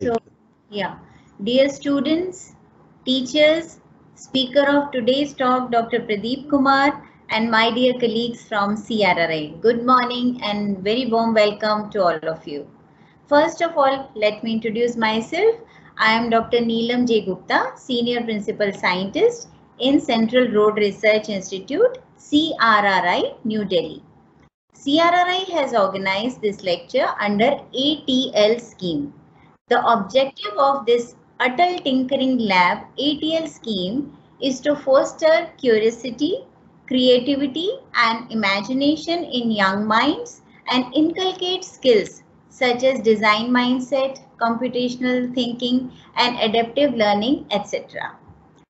So, yeah, dear students, teachers, speaker of today's talk, Dr. Pradeep Kumar, and my dear colleagues from CRRI. Good morning and very warm welcome to all of you. First of all, let me introduce myself. I am Dr. Neelam J. Gupta, Senior Principal Scientist in Central Road Research Institute, CRRI, New Delhi. CRRI has organized this lecture under ATL scheme. The objective of this Atal Tinkering Lab ATL scheme is to foster curiosity, creativity and imagination in young minds and inculcate skills such as design mindset, computational thinking and adaptive learning, etc.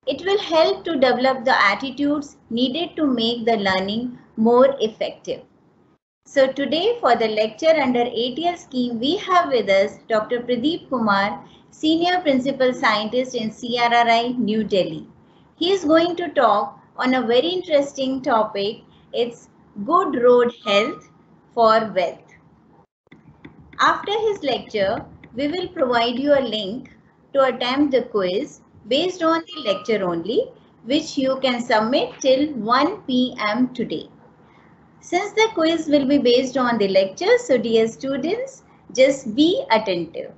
It will help to develop the attitudes needed to make the learning more effective. So today for the lecture under ATL scheme, we have with us Dr. Pradeep Kumar, Senior Principal Scientist in CRRI, New Delhi. He is going to talk on a very interesting topic. It's good road health for wealth. After his lecture, we will provide you a link to attempt the quiz based on the lecture only, which you can submit till 1 p.m. today. Since the quiz will be based on the lecture, so dear students, just be attentive.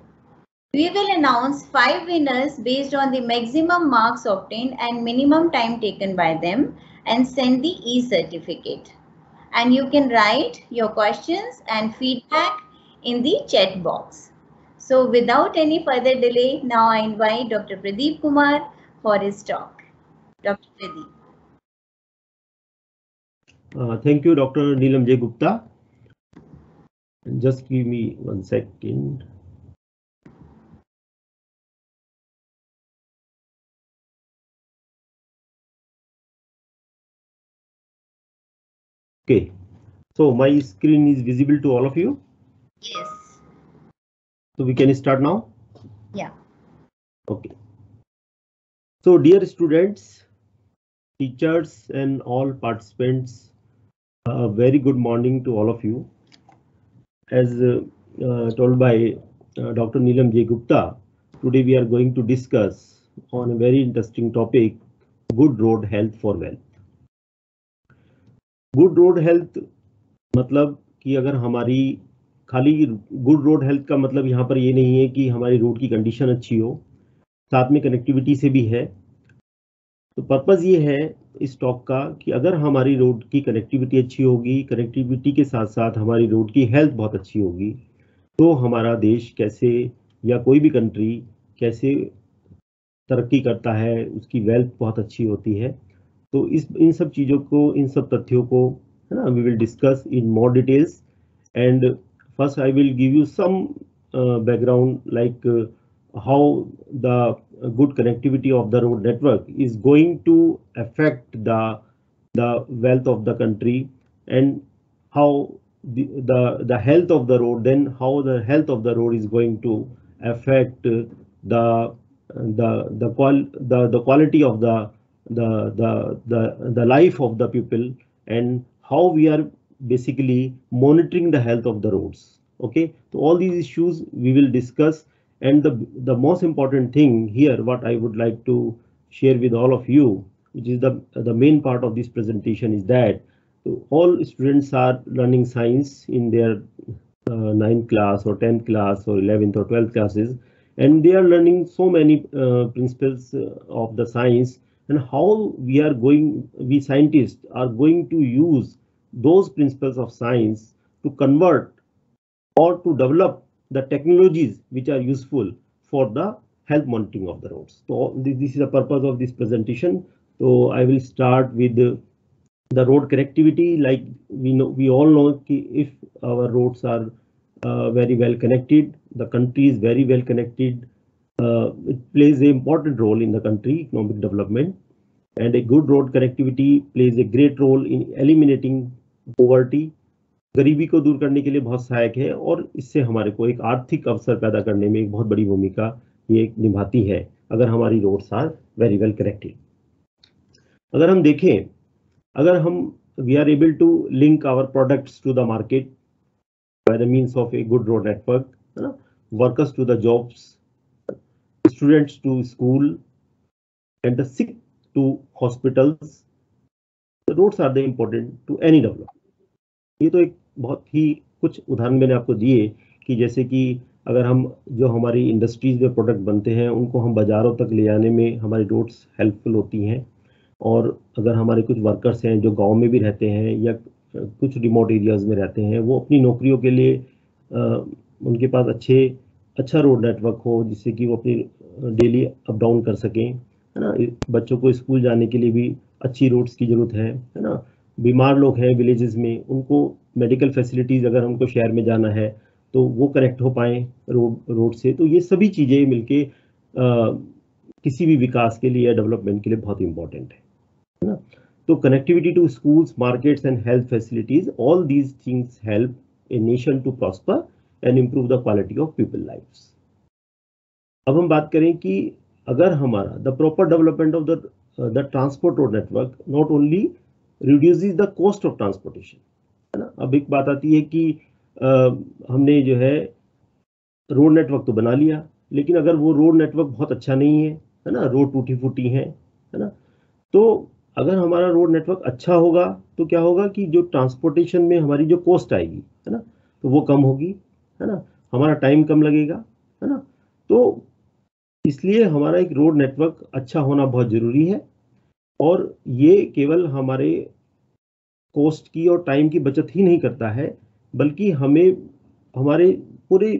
We will announce 5 winners based on the maximum marks obtained and minimum time taken by them and send the e-certificate. And you can write your questions and feedback in the chat box. So without any further delay, now I invite Dr. Pradeep Kumar for his talk. Dr. Pradeep. Thank you, Dr. Neelam J. Gupta. Just give me 1 second. Okay, so my screen is visible to all of you? Yes. So we can start now? Yeah. Okay. So dear students, teachers and all participants, a very good morning to all of you. As told by Dr. Neelam J. Gupta, today we are going to discuss on a very interesting topic, good road health for wealth. Good road health मतलब कि अगर हमारी खाली good road health का मतलब यहाँ पर ये नहीं है कि हमारी रोड की कंडीशन अच्छी हो, साथ में कनेक्टिविटी से भी है। तो पर्पस ये है इस टॉक का कि अगर हमारी रोड की कनेक्टिविटी अच्छी होगी, कनेक्टिविटी के साथ साथ हमारी रोड की हेल्थ बहुत अच्छी होगी, तो हमारा देश कैसे या कोई भी कंट्री कैसे तरक्की करता है, उसकी वेल्थ बहुत अच्छी होती है। तो इन सब चीज़ों को, इन सब तथ्यों को है ना, we will discuss in more details. And first I will give you some background like how the good connectivity of the road network is going to affect the wealth of the country, and how the health of the road, then how the health of the road is going to affect the quality of the life of the people, and how we are basically monitoring the health of the roads. Okay, so all these issues we will discuss. And the most important thing here, what I would like to share with all of you, which is the main part of this presentation, is that all students are learning science in their 9th class or 10th class or 11th or 12th classes, and they are learning so many principles of the science, and how we scientists are going to use those principles of science to convert or to develop the technologies which are useful for the health monitoring of the roads. So this is the purpose of this presentation. So I will start with the road connectivity. Like we all know if our roads are very well connected, the country is very well connected. It plays an important role in the country economic development, and a good road connectivity plays a great role in eliminating poverty. गरीबी को दूर करने के लिए बहुत सहायक है, और इससे हमारे को एक आर्थिक अवसर पैदा करने में एक बहुत बड़ी भूमिका ये निभाती है अगर हमारी roads are very well connected. अगर हम देखें, अगर हम we are able to link our products to the market by the means of a good road network, है ना, workers to the jobs, students to school and the sick to hospitals, the roads are the important to any development. ये तो एक बहुत ही कुछ उदाहरण मैंने आपको दिए कि जैसे कि अगर हम जो हमारी इंडस्ट्रीज में प्रोडक्ट बनते हैं उनको हम बाज़ारों तक ले जाने में हमारी रोड्स हेल्पफुल होती हैं, और अगर हमारे कुछ वर्कर्स हैं जो गांव में भी रहते हैं या कुछ रिमोट एरियाज़ में रहते हैं, वो अपनी नौकरियों के लिए उनके पास अच्छा रोड नेटवर्क हो जिससे कि वो अपनी डेली अप डाउन कर सकें, है ना। बच्चों को स्कूल जाने के लिए भी अच्छी रोड्स की ज़रूरत है ना। बीमार लोग हैं विलेजेस में, उनको मेडिकल फैसिलिटीज़ अगर हमको शहर में जाना है तो वो कनेक्ट हो पाएँ रोड से। तो ये सभी चीज़ें मिलके किसी भी विकास के लिए या डेवलपमेंट के लिए बहुत इंपॉर्टेंट है ना। तो connectivity to schools, markets and health facilities, all these things help a nation to prosper and improve the quality of people lives. अब हम बात करें कि अगर हमारा the proper development of the transport road network not only reduces the cost of transportation, है ना। अब एक बात आती है कि हमने जो है रोड नेटवर्क तो बना लिया, लेकिन अगर वो रोड नेटवर्क बहुत अच्छा नहीं है ना, रोड टूटी फूटी है ना, तो अगर हमारा रोड नेटवर्क अच्छा होगा तो क्या होगा कि जो ट्रांसपोर्टेशन में हमारी जो कॉस्ट आएगी, है ना, तो वो कम होगी, है ना, हमारा टाइम कम लगेगा, है ना। तो इसलिए हमारा एक रोड नेटवर्क अच्छा होना बहुत ज़रूरी है, और ये केवल हमारे कॉस्ट की और टाइम की बचत ही नहीं करता है, बल्कि हमें हमारे पूरे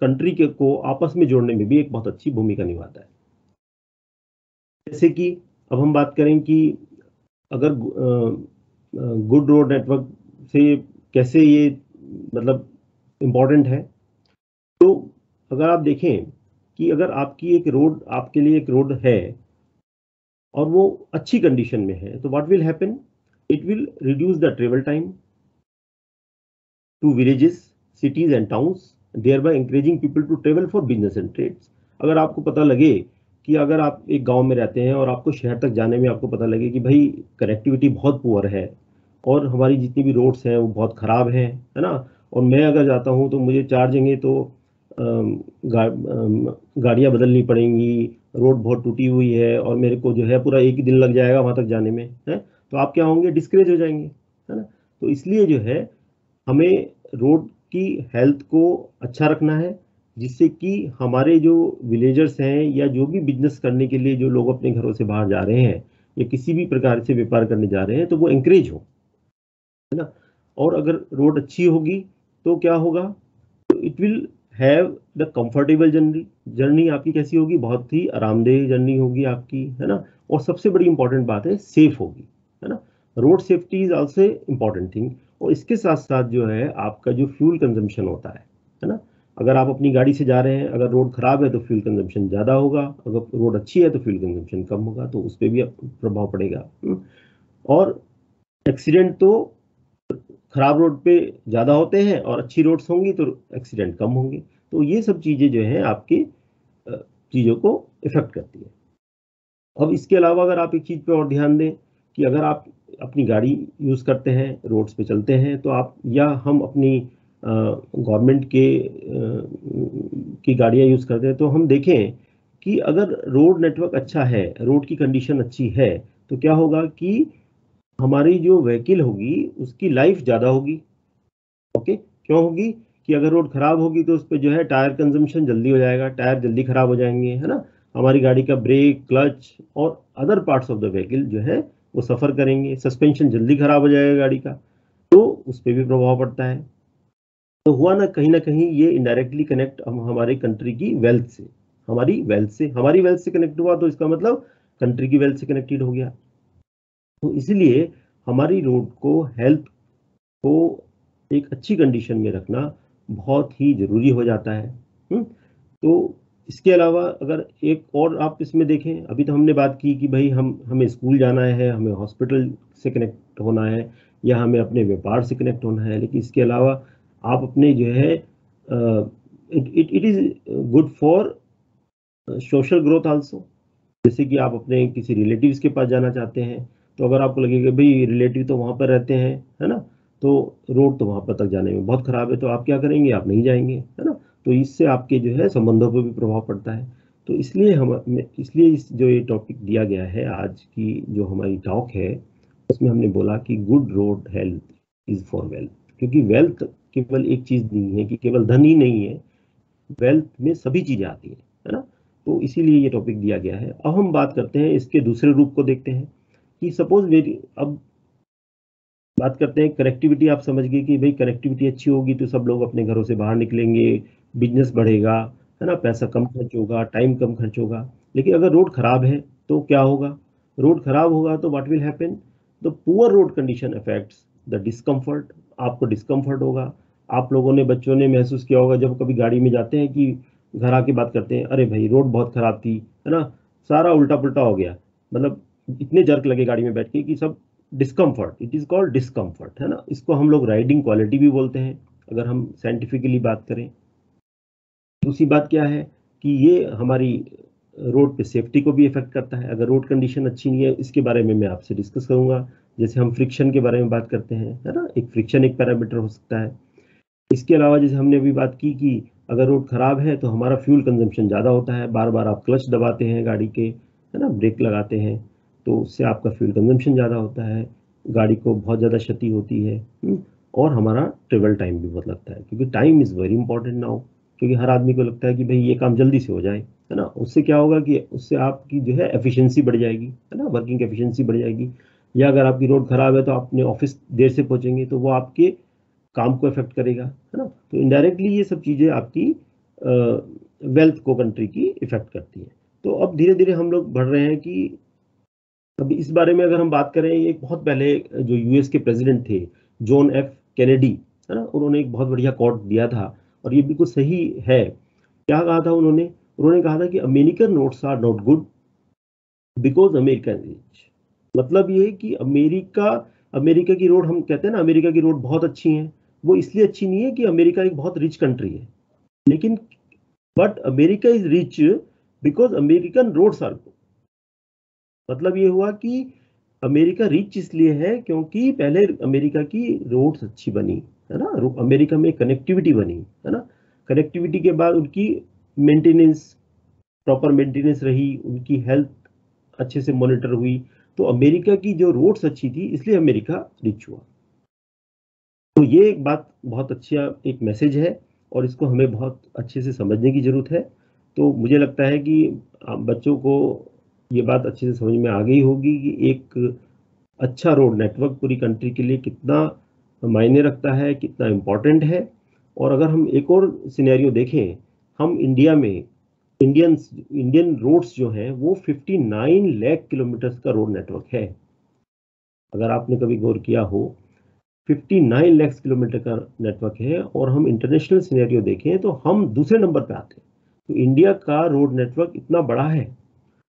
कंट्री के को आपस में जोड़ने में भी एक बहुत अच्छी भूमिका निभाता है। जैसे कि अब हम बात करें कि अगर गुड रोड नेटवर्क से कैसे ये मतलब इम्पॉर्टेंट है, तो अगर आप देखें कि अगर आपकी एक रोड, आपके लिए एक रोड है और वो अच्छी कंडीशन में है, तो what will happen, it will reduce the travel time to villages, cities and towns, thereby encouraging people to travel for business and trades. अगर आपको पता लगे कि अगर आप एक गांव में रहते हैं और आपको शहर तक जाने में आपको पता लगे कि भाई कनेक्टिविटी बहुत पुअर है और हमारी जितनी भी रोड्स हैं वो बहुत ख़राब हैं, है ना, और मैं अगर जाता हूँ तो मुझे 4 जगह तो गाड़ियाँ बदलनी पड़ेंगी, रोड बहुत टूटी हुई है और मेरे को जो है पूरा एक ही दिन लग जाएगा वहाँ तक जाने में, है, तो आप क्या होंगे, डिस्करेज हो जाएंगे, है ना। तो इसलिए जो है हमें रोड की हेल्थ को अच्छा रखना है, जिससे कि हमारे जो विलेजर्स हैं या जो भी बिजनेस करने के लिए जो लोग अपने घरों से बाहर जा रहे हैं या किसी भी प्रकार से व्यापार करने जा रहे हैं, तो वो एंकरेज हो, है ना। और अगर रोड अच्छी होगी तो क्या होगा, तो it will have the comfortable journey आपकी कैसी होगी, बहुत ही आरामदेह जर्नी होगी आपकी, है ना। और सबसे बड़ी इंपॉर्टेंट बात है, सेफ होगी, है ना। Road safety is also important thing. और इसके साथ साथ जो है आपका जो फ्यूल कंजम्पशन होता है ना, अगर आप अपनी गाड़ी से जा रहे हैं, अगर रोड खराब है तो फ्यूल कंजम्पशन ज़्यादा होगा, अगर रोड अच्छी है तो फ्यूल कंजम्पशन कम होगा, तो उस पर भी प्रभाव पड़ेगा। और एक्सीडेंट तो खराब रोड पे ज़्यादा होते हैं और अच्छी रोड्स होंगी तो एक्सीडेंट कम होंगे। तो ये सब चीज़ें जो हैं आपकी चीज़ों को इफ़ेक्ट करती है। अब इसके अलावा अगर आप एक चीज़ पे और ध्यान दें कि अगर आप अपनी गाड़ी यूज़ करते हैं, रोड्स पे चलते हैं, तो आप या हम अपनी गवर्नमेंट की गाड़ियाँ यूज़ करते हैं, तो हम देखें कि अगर रोड नेटवर्क अच्छा है, रोड की कंडीशन अच्छी है, तो क्या होगा कि हमारी जो व्हीकल होगी उसकी लाइफ ज़्यादा होगी। ओके, क्यों होगी कि अगर रोड खराब होगी तो उस पर जो है टायर कंजम्पशन जल्दी हो जाएगा, टायर जल्दी खराब हो जाएंगे, है ना। हमारी गाड़ी का ब्रेक, क्लच और other parts of the vehicle जो है वो सफ़र करेंगे, सस्पेंशन जल्दी खराब हो जाएगा गाड़ी का, तो उस पर भी प्रभाव पड़ता है। तो हुआ ना कहीं ये इनडायरेक्टली कनेक्ट हमारे कंट्री की वेल्थ से, हमारी वेल्थ से कनेक्ट हुआ, तो इसका मतलब कंट्री की वेल्थ से कनेक्टेड हो गया। तो इसलिए हमारी रोड को, हेल्थ को एक अच्छी कंडीशन में रखना बहुत ही ज़रूरी हो जाता है। तो इसके अलावा अगर एक और आप इसमें देखें, अभी तो हमने बात की कि भाई हमें स्कूल जाना है, हमें हॉस्पिटल से कनेक्ट होना है या हमें अपने व्यापार से कनेक्ट होना है, लेकिन इसके अलावा आप अपने जो है it is good for social growth also. जैसे कि आप अपने किसी रिलेटिव्स के पास जाना चाहते हैं, तो अगर आपको लगेगा भाई रिलेटिव तो वहाँ पर रहते हैं, है ना, तो रोड तो वहाँ पर तक जाने में बहुत ख़राब है, तो आप क्या करेंगे, आप नहीं जाएंगे, है ना। तो इससे आपके जो है संबंधों पर भी प्रभाव पड़ता है। तो इसलिए जो ये टॉपिक दिया गया है, आज की जो हमारी टॉक है, उसमें हमने बोला कि good road health is for wealth, क्योंकि वेल्थ केवल एक चीज नहीं है, कि केवल धन ही नहीं है, वेल्थ में सभी चीजें आती हैं, है ना। तो इसीलिए ये टॉपिक दिया गया है। अब हम बात करते हैं इसके दूसरे रूप को, देखते हैं कि सपोज मेरी, अब बात करते हैं कनेक्टिविटी। आप समझ गए कि भाई कनेक्टिविटी अच्छी होगी तो सब लोग अपने घरों से बाहर निकलेंगे, बिजनेस बढ़ेगा, है ना, पैसा कम खर्च होगा, टाइम कम खर्च होगा। लेकिन अगर रोड खराब है तो क्या होगा? रोड खराब होगा तो what will happen? The poor road condition affects the discomfort. आपको डिस्कम्फर्ट होगा। आप लोगों ने, बच्चों ने महसूस किया होगा जब कभी गाड़ी में जाते हैं कि घर आके बात करते हैं, अरे भाई रोड बहुत खराब थी, है ना, सारा उल्टा पुल्टा हो गया, मतलब इतने जर्क लगे गाड़ी में बैठ के कि सब discomfort, it is called discomfort, है ना। इसको हम लोग राइडिंग क्वालिटी भी बोलते हैं, अगर हम साइंटिफिकली बात करें। दूसरी बात क्या है कि ये हमारी रोड पे सेफ्टी को भी इफेक्ट करता है, अगर रोड कंडीशन अच्छी नहीं है। इसके बारे में मैं आपसे डिस्कस करूंगा। जैसे हम फ्रिक्शन के बारे में बात करते हैं, है ना, एक फ्रिक्शन एक पैरामीटर हो सकता है। इसके अलावा जैसे हमने अभी बात की कि अगर रोड खराब है तो हमारा फ्यूल कंजम्पशन ज़्यादा होता है, बार बार आप क्लच दबाते हैं गाड़ी के, है ना, ब्रेक लगाते हैं, तो उससे आपका फ्यूल कंजम्पशन ज़्यादा होता है, गाड़ी को बहुत ज़्यादा क्षति होती है। और हमारा ट्रेवल टाइम भी बहुत लगता है, क्योंकि time is very important now. क्योंकि हर आदमी को लगता है कि भाई ये काम जल्दी से हो जाए, है ना। उससे क्या होगा कि उससे आपकी जो है एफिशिएंसी बढ़ जाएगी, है ना, वर्किंग एफिशिएंसी बढ़ जाएगी। या अगर आपकी रोड खराब है तो आप अपने ऑफिस देर से पहुंचेंगे, तो वो आपके काम को इफेक्ट करेगा, है ना। तो इनडायरेक्टली ये सब चीज़ें आपकी वेल्थ को, कंट्री की इफेक्ट करती है। तो अब धीरे धीरे हम लोग बढ़ रहे हैं कि अभी इस बारे में अगर हम बात करें, एक बहुत पहले जो यूएस के प्रेसिडेंट थे, जॉन एफ कैनेडी, है ना, उन्होंने एक बहुत बढ़िया कोट दिया था, और ये बिल्कुल सही है। क्या कहा था उन्होंने? उन्होंने कहा था कि American notes are not good because America is rich. मतलब ये है कि अमेरिका की रोड, हम कहते हैं ना अमेरिका की रोड बहुत अच्छी हैं, वो इसलिए अच्छी नहीं है कि अमेरिका एक बहुत रिच कंट्री है, लेकिन but America is rich because American roads are good. मतलब ये हुआ कि अमेरिका रिच इसलिए है क्योंकि पहले अमेरिका की रोड्स अच्छी बनी, है ना, अमेरिका में कनेक्टिविटी बनी, है ना। कनेक्टिविटी के बाद उनकी मेंटेनेंस, प्रॉपर मेंटेनेंस रही, उनकी हेल्थ अच्छे से मॉनिटर हुई, तो अमेरिका की जो रोड्स अच्छी थी, इसलिए अमेरिका रिच हुआ। तो ये एक बात बहुत अच्छा एक मैसेज है, और इसको हमें बहुत अच्छे से समझने की जरूरत है। तो मुझे लगता है कि बच्चों को ये बात अच्छे से समझ में आ गई होगी कि एक अच्छा रोड नेटवर्क पूरी कंट्री के लिए कितना मायने रखता है, कितना इम्पोर्टेंट है। और अगर हम एक और सिनेरियो देखें, हम इंडिया में इंडियन रोड्स जो हैं वो 59 लाख किलोमीटर का रोड नेटवर्क है। अगर आपने कभी गौर किया हो, 59 लाख किलोमीटर का नेटवर्क है, और हम इंटरनेशनल सिनेरियो देखें तो हम दूसरे नंबर पे आते हैं। तो इंडिया का रोड नेटवर्क इतना बड़ा है,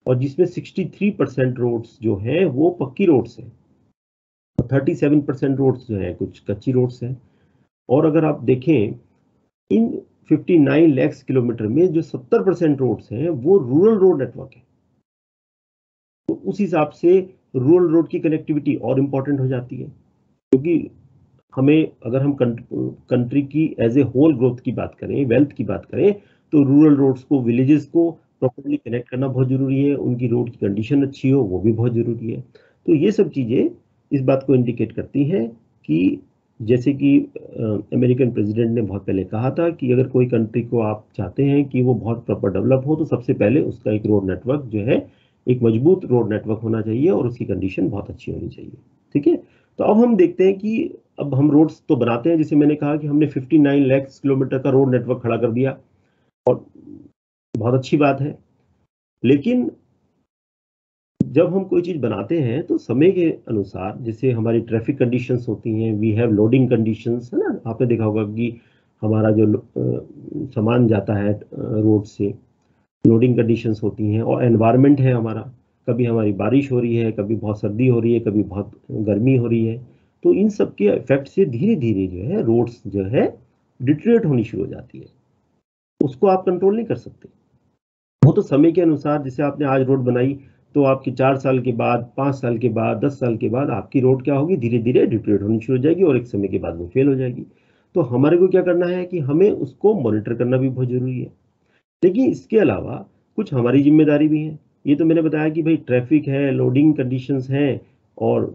और जिसमें 63% रोड्स जो हैं वो पक्की रोड्स हैं, 37% रोड्स जो हैं कुछ कच्ची रोड्स हैं। और अगर आप देखें, इन 59 लाख किलोमीटर में जो 70% रोड्स हैं वो रूरल रोड नेटवर्क है। तो उस हिसाब से रूरल रोड की कनेक्टिविटी और इम्पोर्टेंट हो जाती है, क्योंकि हमें, अगर हम कंट्री की एज ए होल ग्रोथ की बात करें, वेल्थ की बात करें, तो रूरल रोड्स को, विलेजेस को प्रॉपर्ली कनेक्ट करना बहुत जरूरी है, उनकी रोड की कंडीशन अच्छी हो वो भी बहुत जरूरी है। तो ये सब चीज़ें इस बात को इंडिकेट करती हैं कि जैसे कि अमेरिकन प्रेसिडेंट ने बहुत पहले कहा था कि अगर कोई कंट्री को आप चाहते हैं कि वो बहुत प्रॉपर डेवलप हो, तो सबसे पहले उसका एक रोड नेटवर्क जो है, एक मजबूत रोड नेटवर्क होना चाहिए, और उसकी कंडीशन बहुत अच्छी होनी चाहिए। ठीक है। तो अब हम देखते हैं कि अब हम रोड्स तो बनाते हैं, जैसे मैंने कहा कि हमने 59 लाख किलोमीटर का रोड नेटवर्क खड़ा कर दिया, और बहुत अच्छी बात है। लेकिन जब हम कोई चीज बनाते हैं तो समय के अनुसार, जैसे हमारी ट्रैफिक कंडीशंस होती हैं, वी हैव लोडिंग कंडीशंस, है ना। आपने देखा होगा कि हमारा जो सामान जाता है रोड से, लोडिंग कंडीशंस होती हैं, और एनवायरनमेंट है हमारा, कभी हमारी बारिश हो रही है, कभी बहुत सर्दी हो रही है, कभी बहुत गर्मी हो रही है। तो इन सब के इफेक्ट से धीरे धीरे जो है रोड्स जो है डिटेरियोरेट होनी शुरू हो जाती है। उसको आप कंट्रोल नहीं कर सकते, वो तो समय के अनुसार, जैसे आपने आज रोड बनाई, तो आपकी 4 साल के बाद, 5 साल के बाद, 10 साल के बाद आपकी रोड क्या होगी, धीरे धीरे डिटेरियोरेट होनी शुरू हो जाएगी, और एक समय के बाद वो फेल हो जाएगी। तो हमारे को क्या करना है कि हमें उसको मॉनिटर करना भी बहुत जरूरी है। लेकिन इसके अलावा कुछ हमारी जिम्मेदारी भी है। ये तो मैंने बताया कि भाई ट्रैफिक है, लोडिंग कंडीशंस हैं, और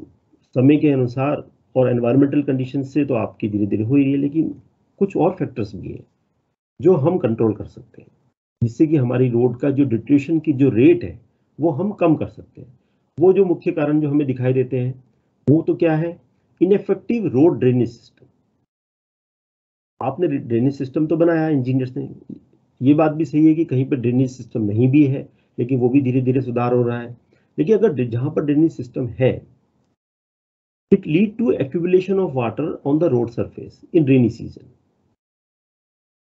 समय के अनुसार और एनवायरमेंटल कंडीशन से तो आपकी धीरे धीरे हो रही है, लेकिन कुछ और फैक्टर्स भी हैं जो हम कंट्रोल कर सकते हैं, जिससे कि हमारी रोड का जो डिट्यूशन की जो रेट है वो हम कम कर सकते हैं। वो जो मुख्य कारण जो हमें दिखाई देते हैं वो तो क्या है, इनएफेक्टिव रोड ड्रेनेज सिस्टम। आपने ड्रेनेज सिस्टम तो बनाया इंजीनियर्स ने, ये बात भी सही है कि कहीं पर ड्रेनेज सिस्टम नहीं भी है, लेकिन वो भी धीरे धीरे सुधार हो रहा है। लेकिन अगर जहां पर ड्रेनेज सिस्टम है, it lead to accumulation of water on the road surface in rainy season.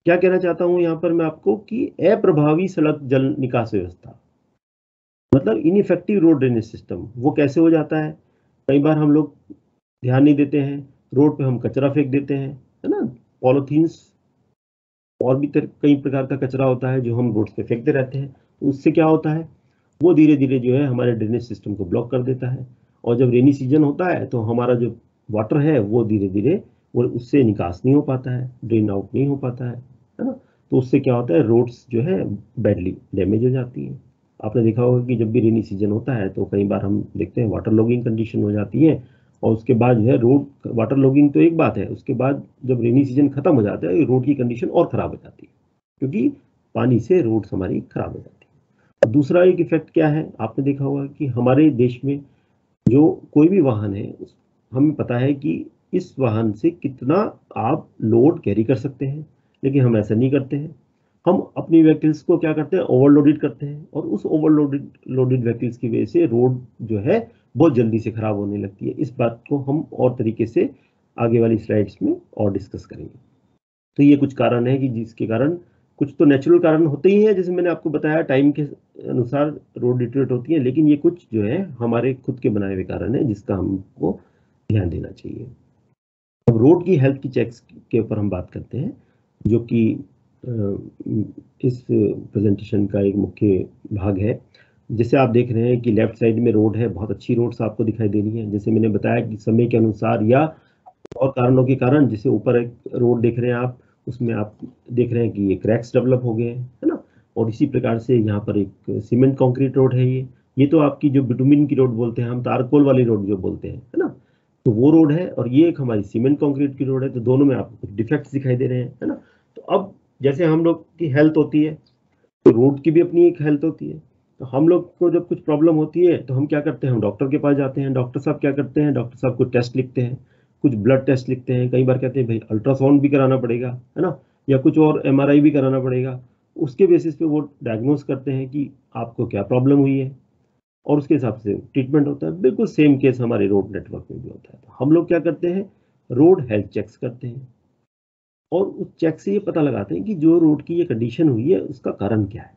क्या कहना चाहता हूं यहां पर मैं आपको कि अप्रभावी सड़क जल निकास व्यवस्था, मतलब इनइफेक्टिव रोड ड्रेनेज सिस्टम, वो कैसे हो जाता है। कई बार हम लोग ध्यान नहीं देते हैं, रोड पे हम कचरा फेंक देते हैं, है ना, पॉलिथीन्स और भी कई प्रकार का कचरा होता है जो हम रोड पे फेंकते रहते हैं। तो उससे क्या होता है, वो धीरे धीरे जो है हमारे ड्रेनेज सिस्टम को ब्लॉक कर देता है, और जब रेनी सीजन होता है तो हमारा जो वाटर है वो धीरे धीरे वो उससे निकास नहीं हो पाता है, ड्रेन आउट नहीं हो पाता है ना। तो उससे क्या होता है, रोड्स जो है बैडली डैमेज हो जाती है। आपने देखा होगा कि जब भी रेनी सीजन होता है तो कई बार हम देखते हैं वाटर लॉगिंग कंडीशन हो जाती है, और उसके बाद जो है रोड, वाटर लॉगिंग तो एक बात है, उसके बाद जब रेनी सीजन खत्म हो जाता है रोड की कंडीशन और खराब हो जाती है, क्योंकि पानी से रोड्स हमारी खराब हो जाती है। दूसरा एक इफेक्ट क्या है, आपने देखा होगा कि हमारे देश में जो कोई भी वाहन है, हमें पता है कि इस वाहन से कितना आप लोड कैरी कर सकते हैं, लेकिन हम ऐसा नहीं करते हैं। हम अपनी व्हीकल्स को क्या करते हैं, ओवरलोडेड करते हैं, और उस लोडेड व्हीकल्स की वजह से रोड जो है बहुत जल्दी से खराब होने लगती है। इस बात को हम और तरीके से आगे वाली स्लाइड्स में और डिस्कस करेंगे। तो ये कुछ कारण है कि जिसके कारण, कुछ तो नेचुरल कारण होते ही हैं, जैसे मैंने आपको बताया टाइम के अनुसार रोड डिटेरेट होती है, लेकिन ये कुछ जो है हमारे खुद के बनाए हुए कारण है जिसका हमको ध्यान देना चाहिए। अब रोड की हेल्थ की चेक्स के ऊपर हम बात करते हैं, जो कि इस प्रेजेंटेशन का एक मुख्य भाग है। जैसे आप देख रहे हैं कि लेफ्ट साइड में रोड है, बहुत अच्छी रोड्स आपको दिखाई दे रही है। जैसे मैंने बताया कि समय के अनुसार या और कारणों के कारण, जैसे ऊपर एक रोड देख रहे हैं आप, उसमें आप देख रहे हैं कि ये क्रैक्स डेवलप हो गए हैं, है ना। और इसी प्रकार से यहाँ पर एक सीमेंट कंक्रीट रोड है, ये तो आपकी जो बिटुमिन की रोड बोलते हैं हम, तारकोल वाली रोड जो बोलते हैं, है ना, तो वो रोड है, और ये एक हमारी सीमेंट कंक्रीट की रोड है। तो दोनों में आपको कुछ डिफेक्ट्स दिखाई दे रहे हैं, है ना। तो अब जैसे हम लोग की हेल्थ होती है, तो रोड की भी अपनी एक हेल्थ होती है। तो हम लोग को जब कुछ प्रॉब्लम होती है तो हम क्या करते हैं, हम डॉक्टर के पास जाते हैं। डॉक्टर साहब क्या करते हैं, डॉक्टर साहब कुछ टेस्ट लिखते हैं, कुछ ब्लड टेस्ट लिखते हैं, कई बार कहते हैं भाई अल्ट्रासाउंड भी कराना पड़ेगा, है ना, या कुछ और MRI भी कराना पड़ेगा। उसके बेसिस पे वो डायग्नोस करते हैं कि आपको क्या प्रॉब्लम हुई है, और उसके हिसाब से ट्रीटमेंट होता है। बिल्कुल सेम केस हमारे रोड नेटवर्क में भी होता है। तो हम लोग क्या करते हैं, रोड हेल्थ चेक्स करते हैं, और उस चेक से ये पता लगाते हैं कि जो रोड की ये कंडीशन हुई है उसका कारण क्या है।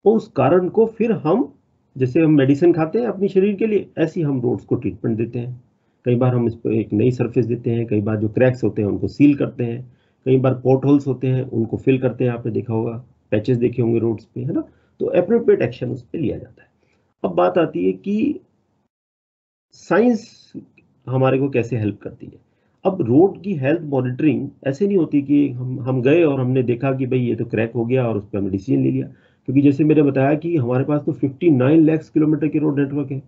और उस कारण को फिर हम, जैसे हम मेडिसिन खाते हैं अपने शरीर के लिए, ऐसे ही हम रोड्स को ट्रीटमेंट देते हैं। कई बार हम इस पर एक नई सरफेस देते हैं, कई बार जो क्रैक्स होते हैं उनको सील करते हैं, कई बार पोर्ट होल्स होते हैं उनको फिल करते हैं। आपने देखा होगा, पैचेस देखे होंगे रोड्स पे, है ना। तो अप्रोप्रिएट एक्शन उस पर लिया जाता है। अब बात आती है कि साइंस हमारे को कैसे हेल्प करती है। अब रोड की हेल्थ मॉनिटरिंग ऐसे नहीं होती कि हम गए और हमने देखा कि भाई ये तो क्रैक हो गया और उस पर हमने डिसीजन ले लिया, क्योंकि जैसे मैंने बताया कि हमारे पास तो 59 लाख किलोमीटर के रोड नेटवर्क है।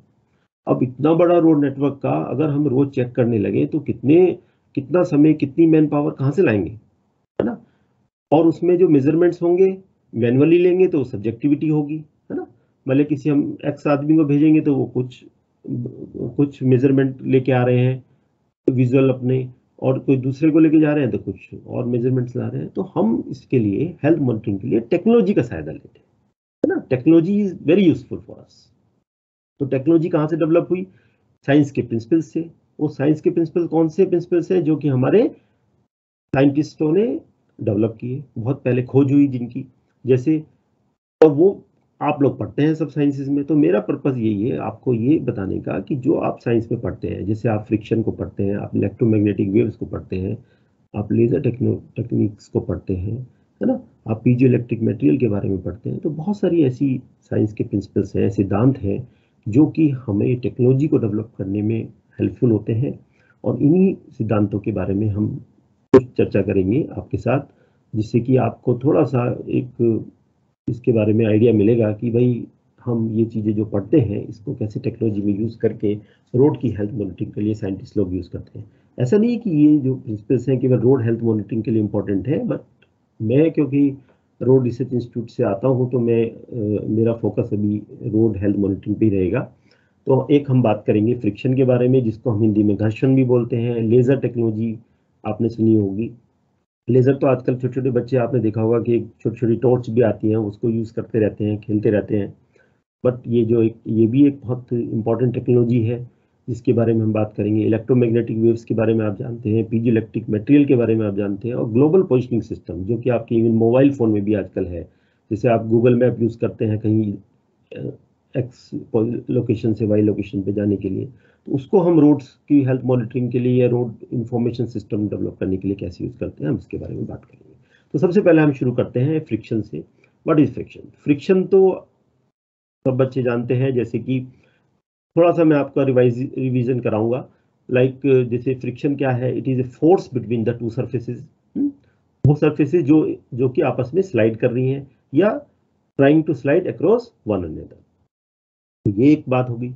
अब इतना बड़ा रोड नेटवर्क का अगर हम रोज चेक करने लगे तो कितना समय, कितनी मैन पावर कहाँ से लाएंगे, है ना। और उसमें जो मेजरमेंट्स होंगे मैनुअली लेंगे तो सब्जेक्टिविटी होगी, है ना। मतलब किसी हम एक्स आदमी को भेजेंगे तो वो कुछ मेजरमेंट लेके आ रहे हैं विजुअल अपने, और कोई दूसरे को लेके जा रहे हैं तो कुछ और मेजरमेंट्स ला रहे हैं। तो हम इसके लिए हेल्थ मॉनिटरिंग के लिए टेक्नोलॉजी का सहायता लेते हैं, है ना। Technology is very useful for us. तो टेक्नोलॉजी कहाँ से डेवलप हुई, साइंस के प्रिंसिपल्स से। वो साइंस के प्रिंसिपल कौन से प्रिंसिपल्स हैं, जो कि हमारे साइंटिस्टों ने डेवलप किए, बहुत पहले खोज हुई जिनकी, जैसे, और वो आप लोग पढ़ते हैं सब साइंसेज में। तो मेरा पर्पस यही है आपको ये बताने का कि जो आप साइंस में पढ़ते हैं, जैसे आप फ्रिक्शन को पढ़ते हैं, आप इलेक्ट्रोमैग्नेटिक वेव्स को पढ़ते हैं, आप लेजर टेक्निक्स को पढ़ते हैं, है ना, आप पीजो इलेक्ट्रिक मटेरियल के बारे में पढ़ते हैं। तो बहुत सारी ऐसी साइंस के प्रिंसिपल्स हैं, सिद्धांत हैं, जो कि हमें टेक्नोलॉजी को डेवलप करने में हेल्पफुल होते हैं। और इन्हीं सिद्धांतों के बारे में हम कुछ चर्चा करेंगे आपके साथ, जिससे कि आपको थोड़ा सा एक इसके बारे में आइडिया मिलेगा कि भाई हम ये चीज़ें जो पढ़ते हैं इसको कैसे टेक्नोलॉजी में यूज़ करके रोड की हेल्थ मॉनिटरिंग के लिए साइंटिस्ट लोग यूज़ करते हैं। ऐसा नहीं है कि ये जो प्रिंसिपल्स हैं केवल रोड हेल्थ मॉनिटरिंग के लिए इम्पोर्टेंट है, बट मैं क्योंकि रोड रिसर्च इंस्टीट्यूट से आता हूँ तो मेरा फोकस अभी रोड हेल्थ मॉनिटरिंग पे ही रहेगा। तो एक हम बात करेंगे फ्रिक्शन के बारे में, जिसको हम हिंदी में घर्षण भी बोलते हैं। लेज़र टेक्नोलॉजी आपने सुनी होगी। लेज़र तो आजकल छोटे छोटे बच्चे, आपने देखा होगा कि छोटी छोटी टॉर्च भी आती हैं, उसको यूज़ करते रहते हैं, खेलते रहते हैं। बट ये भी एक बहुत इंपॉर्टेंट टेक्नोलॉजी है जिसके बारे में हम बात करेंगे। इलेक्ट्रोमैग्नेटिक वेव्स के बारे में आप जानते हैं, पीजो इलेक्ट्रिक मटेरियल के बारे में आप जानते हैं, और ग्लोबल पोजिशनिंग सिस्टम जो कि आपके इवन मोबाइल फ़ोन में भी आजकल है। जैसे आप गूगल मैप यूज़ करते हैं कहीं एक्स लोकेशन से वाई लोकेशन पे जाने के लिए, तो उसको हम रोड्स की हेल्थ मॉनिटरिंग के लिए या रोड इंफॉर्मेशन सिस्टम डेवलप करने के लिए कैसे यूज़ करते हैं, हम इसके बारे में बात करेंगे। तो सबसे पहले हम शुरू करते हैं फ्रिक्शन से। What is friction? फ्रिक्शन तो सब बच्चे जानते हैं। जैसे कि थोड़ा सा मैं आपका रिवीजन कराऊंगा। जैसे फ्रिक्शन क्या है? It is a force between the two surfaces. वो सर्फेसेज जो कि आपस में स्लाइड कर रही हैं या trying to slide across one another. तो ये एक बात होगी।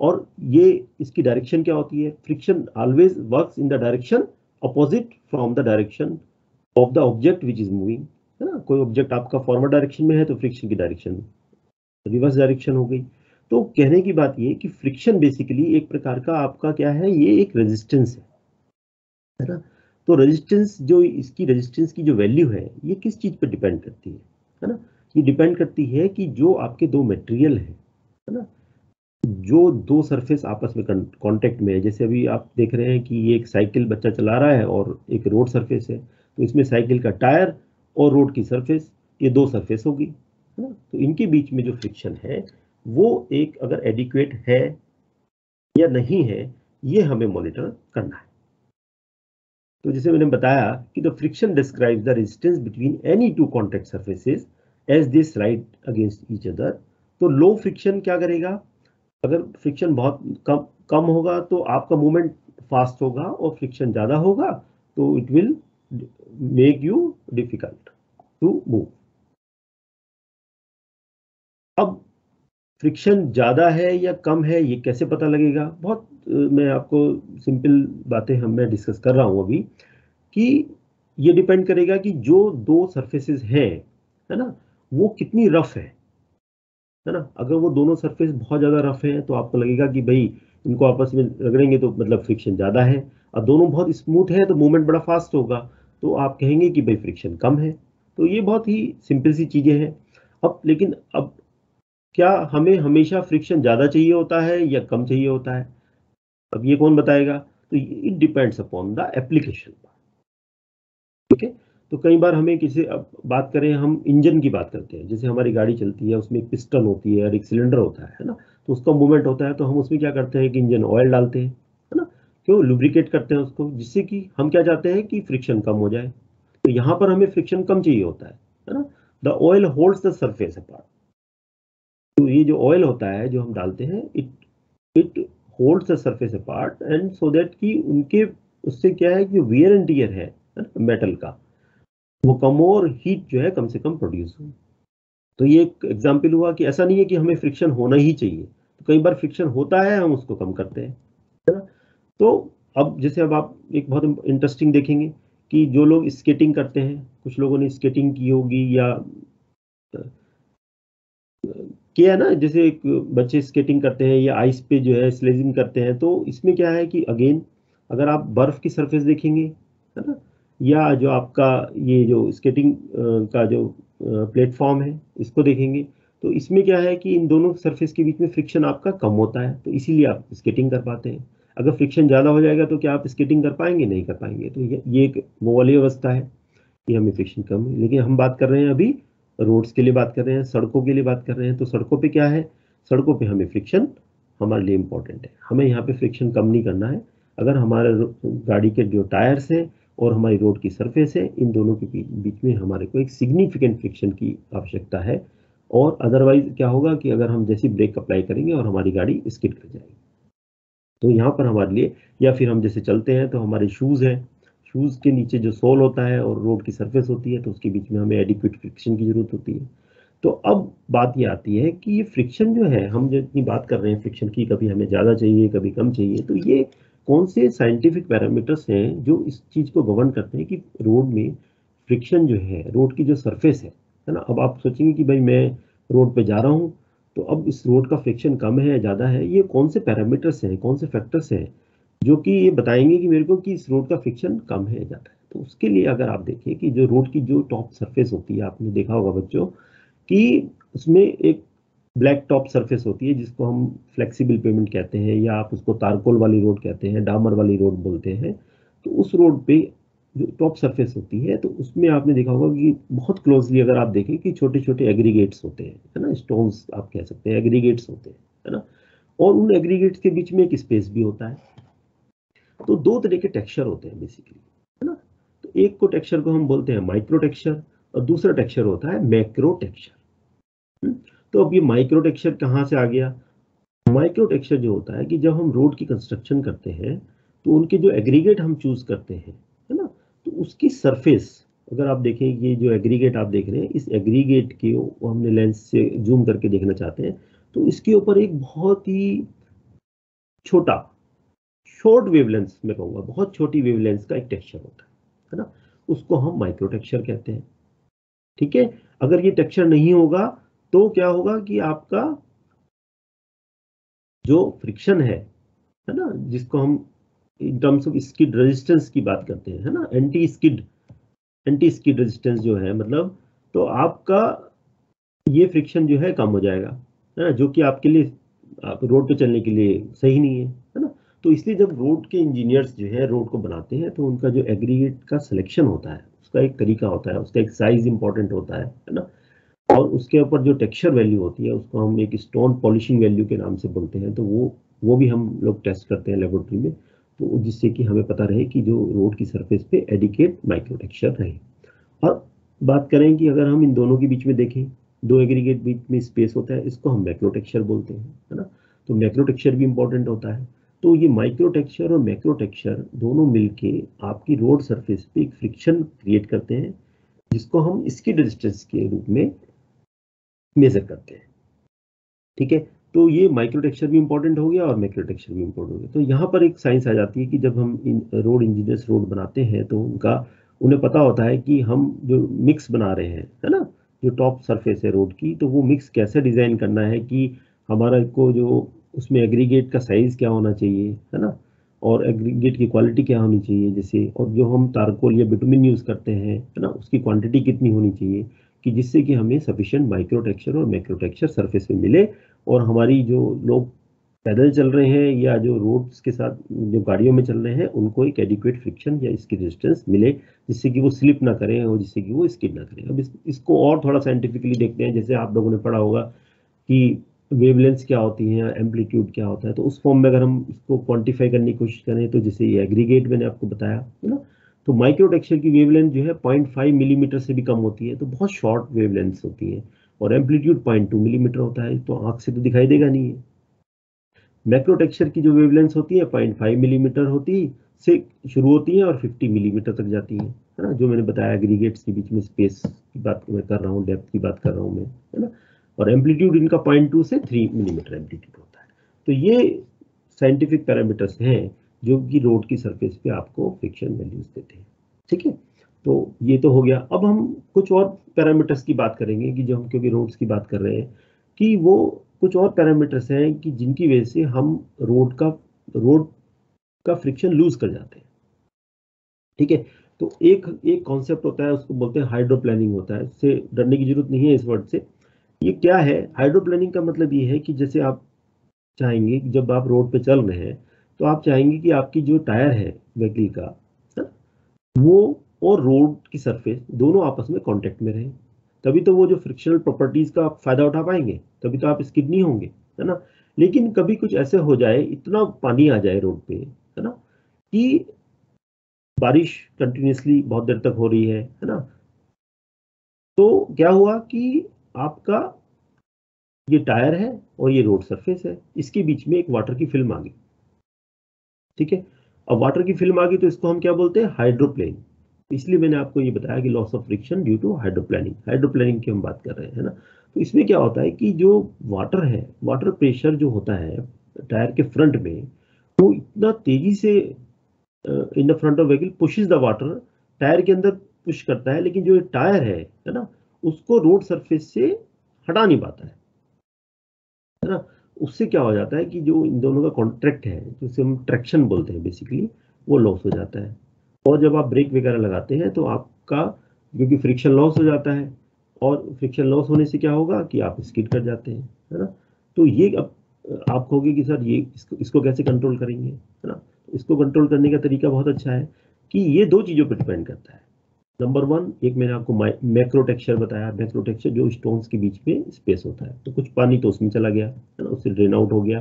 और ये इसकी डायरेक्शन क्या होती है? Friction always works in the direction opposite from the direction of the object which is moving, है ना। कोई ऑब्जेक्ट आपका फॉरवर्ड डायरेक्शन में है तो फ्रिक्शन की डायरेक्शन रिवर्स डायरेक्शन हो गई। तो कहने की बात ये कि फ्रिक्शन बेसिकली एक प्रकार का आपका क्या है, ये एक रेजिस्टेंस है ना। तो रेजिस्टेंस जो इसकी रेजिस्टेंस की जो वैल्यू है ये किस चीज पर डिपेंड करती है ना। ये डिपेंड करती है कि जो आपके दो मटेरियल है ना, जो दो सरफेस आपस में कांटेक्ट में है। जैसे अभी आप देख रहे हैं कि ये एक साइकिल बच्चा चला रहा है और एक रोड सरफेस है, तो इसमें साइकिल का टायर और रोड की सरफेस, ये दो सरफेस होगी, है ना। तो इनके बीच में जो फ्रिक्शन है वो एक अगर एडिक्वेट है या नहीं है, ये हमें मॉनिटर करना है। तो जैसे मैंने बताया कि the friction describes the resistance between any two contact surfaces as they slide against each other. तो लो फ्रिक्शन क्या करेगा? अगर फ्रिक्शन बहुत कम होगा तो आपका मूवमेंट फास्ट होगा, और फ्रिक्शन ज्यादा होगा तो it will make you difficult to move. अब फ्रिक्शन ज़्यादा है या कम है ये कैसे पता लगेगा? बहुत मैं आपको सिंपल बातें मैं डिस्कस कर रहा हूँ अभी, कि ये डिपेंड करेगा कि जो दो सरफेसेस हैं, है ना, वो कितनी रफ है ना। अगर वो दोनों सरफेस बहुत ज़्यादा रफ हैं तो आपको लगेगा कि भाई इनको आपस में रगड़ेंगे तो मतलब फ्रिक्शन ज़्यादा है। और दोनों बहुत स्मूथ है तो मूवमेंट बड़ा फास्ट होगा, तो आप कहेंगे कि भाई फ्रिक्शन कम है। तो ये बहुत ही सिंपल सी चीज़ें हैं। लेकिन अब क्या हमें हमेशा फ्रिक्शन ज़्यादा चाहिए होता है या कम चाहिए होता है? अब ये कौन बताएगा? तो it depends upon the application. ठीक है। तो कई बार हमें किसी, अब बात करें, हम इंजन की बात करते हैं, जैसे हमारी गाड़ी चलती है उसमें एक पिस्टन होती है और एक सिलेंडर होता है ना। तो उसका मूवमेंट होता है तो हम उसमें क्या करते हैं कि इंजन ऑयल डालते हैं, है ना। क्यों? लुब्रिकेट करते हैं उसको, जिससे कि हम क्या चाहते हैं कि फ्रिक्शन कम हो जाए। तो यहाँ पर हमें फ्रिक्शन कम चाहिए होता है ना। The oil holds the surface apart. तो ये जो ऑयल होता है जो हम डालते हैं, it holds the surface apart, and so that कि उनके, उससे क्या है कि वियर एंड टियर है मेटल का, वो कम हो और हीट जो है कम से कम प्रोड्यूस हो। तो ये एक एग्जाम्पल हुआ कि ऐसा नहीं है कि हमें फ्रिक्शन होना ही चाहिए। तो कई बार फ्रिक्शन होता है, हम उसको कम करते हैं, है ना। तो अब जैसे अब आप एक बहुत इंटरेस्टिंग देखेंगे कि जो लोग स्केटिंग करते हैं, कुछ लोगों ने स्केटिंग की होगी या किया है ना। जैसे एक बच्चे स्केटिंग करते हैं या आइस पे जो है स्लेजिंग करते हैं, तो इसमें क्या है कि अगेन अगर आप बर्फ की सरफेस देखेंगे, है ना, या जो आपका ये जो स्केटिंग का जो प्लेटफॉर्म है इसको देखेंगे, तो इसमें क्या है कि इन दोनों सरफेस के बीच में फ्रिक्शन आपका कम होता है, तो इसीलिए आप स्केटिंग कर पाते हैं। अगर फ्रिक्शन ज़्यादा हो जाएगा तो क्या आप स्केटिंग कर पाएंगे? नहीं कर पाएंगे। तो ये एक वो वाली अवस्था है कि हमें फ्रिक्शन कम है। लेकिन हम बात कर रहे हैं अभी रोड्स के लिए, बात कर रहे हैं, सड़कों के लिए बात कर रहे हैं। तो सड़कों पे क्या है? सड़कों पे हमें फ्रिक्शन हमारे लिए इम्पोर्टेंट है। हमें यहाँ पे फ्रिक्शन कम नहीं करना है। अगर हमारे गाड़ी के जो टायर्स हैं और हमारी रोड की सरफेस है, इन दोनों के बीच में हमारे को एक सिग्निफिकेंट फ्रिक्शन की आवश्यकता है। और अदरवाइज क्या होगा कि अगर हम जैसी ब्रेक अप्लाई करेंगे और हमारी गाड़ी स्किड कर जाएगी। तो यहाँ पर हमारे लिए, या फिर हम जैसे चलते हैं तो हमारे शूज़ हैं, शूज़ के नीचे जो सोल होता है और रोड की सरफेस होती है, तो उसके बीच में हमें एडिक्वेट फ्रिक्शन की ज़रूरत होती है। तो अब बात ये आती है कि ये फ्रिक्शन जो है, हम जितनी बात कर रहे हैं फ्रिक्शन की, कभी हमें ज़्यादा चाहिए कभी कम चाहिए, तो ये कौन से साइंटिफिक पैरामीटर्स हैं जो इस चीज़ को गवर्न करते हैं कि रोड में फ्रिक्शन जो है, रोड की जो सरफेस है ना। अब आप सोचेंगे कि भाई मैं रोड पे जा रहा हूँ, तो अब इस रोड का फ्रिक्शन कम है ज़्यादा है, ये कौन से पैरामीटर्स हैं, कौन से फैक्टर्स हैं जो कि ये बताएंगे कि मेरे को कि इस रोड का फ्रिक्शन कम है ज़्यादा है। तो उसके लिए अगर आप देखें कि जो रोड की जो टॉप सरफेस होती है, आपने देखा होगा बच्चों कि उसमें एक ब्लैक टॉप सरफेस होती है जिसको हम फ्लेक्सिबल पेमेंट कहते हैं, या आप उसको तारकोल वाली रोड कहते हैं, डामर वाली रोड बोलते हैं। तो उस रोड पे जो टॉप सरफेस होती है, तो उसमें आपने देखा होगा कि बहुत क्लोजली अगर आप देखें कि छोटे छोटे एग्रीगेट्स होते हैं, है ना, स्टोन्स आप कह सकते हैं, एग्रीगेट्स होते हैं, है ना। और उन एग्रीगेट्स के बीच में एक स्पेस भी होता है। तो दो तरह के टेक्सचर होते हैं बेसिकली, है ना। तो एक को टेक्सचर को हम बोलते हैं माइक्रो टेक्सचर, और दूसरा टेक्सचर होता है मैक्रो टेक्सचर। तो अब ये माइक्रो टेक्सचर कहाँ से आ गया? माइक्रो टेक्सचर जो होता है कि जब हम रोड की कंस्ट्रक्शन करते हैं, तो उनके जो एग्रीगेट हम चूज करते हैं, है ना, तो उसकी सरफेस, अगर आप देखें ये जो एग्रीगेट आप देख रहे हैं, इस एग्रीगेट के हमने लेंस से जूम करके देखना चाहते हैं, तो इसके ऊपर एक बहुत ही छोटा, शॉर्ट वेवलेंथ में कहूँगा, बहुत छोटी वेवलेंथ का एक टेक्सचर होता है ना, उसको हम माइक्रो टेक्सचर कहते हैं। ठीक है। अगर ये टेक्सचर नहीं होगा तो क्या होगा कि आपका जो फ्रिक्शन है ना, जिसको हम in terms of skid resistance की बात करते हैं, है ना, एंटी स्किड रेजिस्टेंस जो है, मतलब तो आपका ये फ्रिक्शन जो है कम हो जाएगा, है ना, जो कि आपके लिए, आप रोड पे चलने के लिए सही नहीं है ना। तो इसलिए जब रोड के इंजीनियर्स जो है रोड को बनाते हैं, तो उनका जो एग्रीगेट का सिलेक्शन होता है, उसका एक तरीका होता है, उसका एक साइज इंपॉर्टेंट होता है ना। और उसके ऊपर जो टेक्सचर वैल्यू होती है, उसको हम एक स्टोन पॉलिशिंग वैल्यू के नाम से बोलते हैं। तो वो भी हम लोग टेस्ट करते हैं लेबोरेटरी में, तो जिससे कि हमें पता रहे कि जो रोड की सरफेस पे एडिकेट माइक्रो टेक्सचर रहे। और बात करें कि अगर हम इन दोनों के बीच में देखें, दो एग्रीगेट बीच में स्पेस होता है, इसको हम मैक्रो टेक्सचर बोलते हैं, है ना। तो मैक्रो टेक्सचर भी इंपॉर्टेंट होता है। तो ये माइक्रो टेक्सचर और मैक्रो टेक्सचर दोनों मिलके आपकी रोड सरफेस पे एक फ्रिक्शन क्रिएट करते हैं, जिसको हम स्किड रेजिस्टेंस के रूप में मेजर करते हैं। ठीक है। तो ये माइक्रो टेक्सचर भी इंपॉर्टेंट हो गया और मैक्रो टेक्सचर भी इंपॉर्टेंट हो गया। तो यहाँ पर एक साइंस आ जाती है कि जब हम रोड इंजीनियर्स रोड बनाते हैं, तो उन्हें पता होता है कि हम जो मिक्स बना रहे हैं, है ना, जो टॉप सरफेस है रोड की, तो वो मिक्स कैसे डिजाइन करना है कि हमारा को जो उसमें एग्रीगेट का साइज क्या होना चाहिए, है ना, और एग्रीगेट की क्वालिटी क्या होनी चाहिए, जैसे, और जो हम तारकोल या बिटुमिन यूज करते हैं, है ना, उसकी क्वांटिटी कितनी होनी चाहिए, कि जिससे कि हमें सफिशिएंट माइक्रो टेक्सचर और मैक्रो टेक्सचर सरफेस में मिले। और हमारी जो लोग पैदल चल रहे हैं या जो रोड्स के साथ जो गाड़ियों में चल रहे हैं, उनको एक एडिक्वेट फ्रिक्शन या इसकी रेजिस्टेंस मिले, जिससे कि वो स्लिप ना करें और जिससे कि वो स्किड ना करें। अब इसको और थोड़ा साइंटिफिकली देखते हैं। जैसे आप लोगों ने पढ़ा होगा कि वेवलेंथ क्या होती है, एम्पलीट्यूड क्या होता है, तो उस फॉर्म में अगर हम इसको क्वांटिफाई करने की कोशिश करें, तो जैसे ये एग्रीगेट मैंने आपको बताया, है ना, तो माइक्रो टेक्सचर की वेवलेंथ जो है 0.5 मिलीमीटर से भी कम होती है, तो बहुत शॉर्ट वेवलेंथ्स होती है। और एम्पलीट्यूड 0.2 मिलीमीटर होता है, तो आंख से तो दिखाई देगा नहीं है। मैक्रो टेक्सचर की जो वेवलेंथ होती है 0.5 मिलीमीटर होती से शुरू होती है और 50 मिलीमीटर तक जाती है ना, जो मैंने बताया एग्रीगेट्स के बीच में स्पेस की बात मैं कर रहा हूँ, डेप्थ की बात कर रहा हूँ मैं, है ना। और एम्पलीट्यूड इनका 0.2 से 3 मिलीमीटर एम्पलीट्यूड होता है। तो ये साइंटिफिक पैरामीटर्स हैं जो कि रोड की सरफेस पे आपको फ्रिक्शन वैल्यूज देते हैं। ठीक है। तो ये तो हो गया। अब हम कुछ और पैरामीटर्स की बात करेंगे कि जो हम, क्योंकि रोड्स की बात कर रहे हैं, कि वो कुछ और पैरामीटर्स हैं कि जिनकी वजह से हम रोड का फ्रिक्शन लूज कर जाते हैं। ठीक है। तो एक एक कॉन्सेप्ट होता है, उसको बोलते हैं हाइड्रोप्लेनिंग होता है। इससे डरने की जरूरत नहीं है इस वर्ड से। ये क्या है? हाइड्रोप्लेनिंग का मतलब ये है कि जैसे आप चाहेंगे कि जब आप रोड पे चल रहे हैं, तो आप चाहेंगे कि आपकी जो टायर है व्हीकल का, है, वो और रोड की सरफेस दोनों आपस में कांटेक्ट में रहे, तभी तो वो जो फ्रिक्शनल प्रॉपर्टीज का आप फायदा उठा पाएंगे, तभी तो आप स्किड नहीं होंगे, है ना। लेकिन कभी कुछ ऐसे हो जाए, इतना पानी आ जाए रोड पे, है ना, कि बारिश कंटिन्यूसली बहुत देर तक हो रही है ना, तो क्या हुआ कि आपका ये टायर है और ये रोड सरफेस है, इसके बीच में एक वाटर की फिल्म आ गई। ठीक है। अब वाटर की फिल्म आ गई तो इसको हम क्या बोलते हैं? हाइड्रोप्लेन। इसलिए मैंने आपको ये बताया कि loss of friction due to hydroplaning की हम बात कर रहे हैं, है ना। तो इसमें क्या होता है कि जो वाटर है, वाटर प्रेशर जो होता है टायर के फ्रंट में, वो इतना तेजी से in the front of vehicle pushes the water, tyre के अंदर पुश करता है, लेकिन जो टायर है ना, उसको रोड सरफेस से हटा नहीं पाता है ना। उससे क्या हो जाता है कि जो इन दोनों का कॉन्ट्रैक्ट है, जिसे हम ट्रैक्शन बोलते हैं बेसिकली, वो लॉस हो जाता है। और जब आप ब्रेक वगैरह लगाते हैं तो आपका, क्योंकि फ्रिक्शन लॉस हो जाता है, और फ्रिक्शन लॉस होने से क्या होगा कि आप स्किड कर जाते हैं, है ना। तो ये अब आप कहोगे कि सर ये इसको कैसे कंट्रोल करेंगे, है ना। इसको कंट्रोल करने का तरीका बहुत अच्छा है कि ये दो चीज़ों पर डिपेंड करता है। नंबर वन, एक मैंने आपको मैक्रो टेक्सचर बताया। मैक्रो टेक्सचर जो स्टोन्स के बीच में स्पेस होता है, तो कुछ पानी तो उसमें चला गया, है ना, उससे ड्रेन आउट हो गया।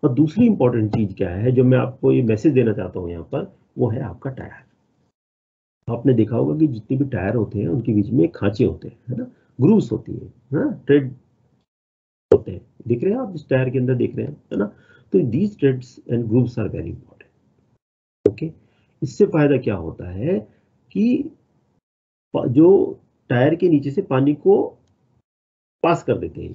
और दूसरी इंपॉर्टेंट चीज क्या है, जो मैं आपको ये मैसेज देना चाहता हूँ यहाँ पर, वो है आपका टायर। आपने देखा होगा कि जितने भी टायर होते हैं उनके बीच में खांचे होते हैं, है ना, ग्रूव्स होती है, ट्रेड होते हैं। दिख रहे हैं आप इस टायर के अंदर, देख रहे हैं, है ना। तो these threads and grooves are very important. Okay, इससे फायदा क्या होता है कि जो टायर के नीचे से पानी को पास कर देते हैं,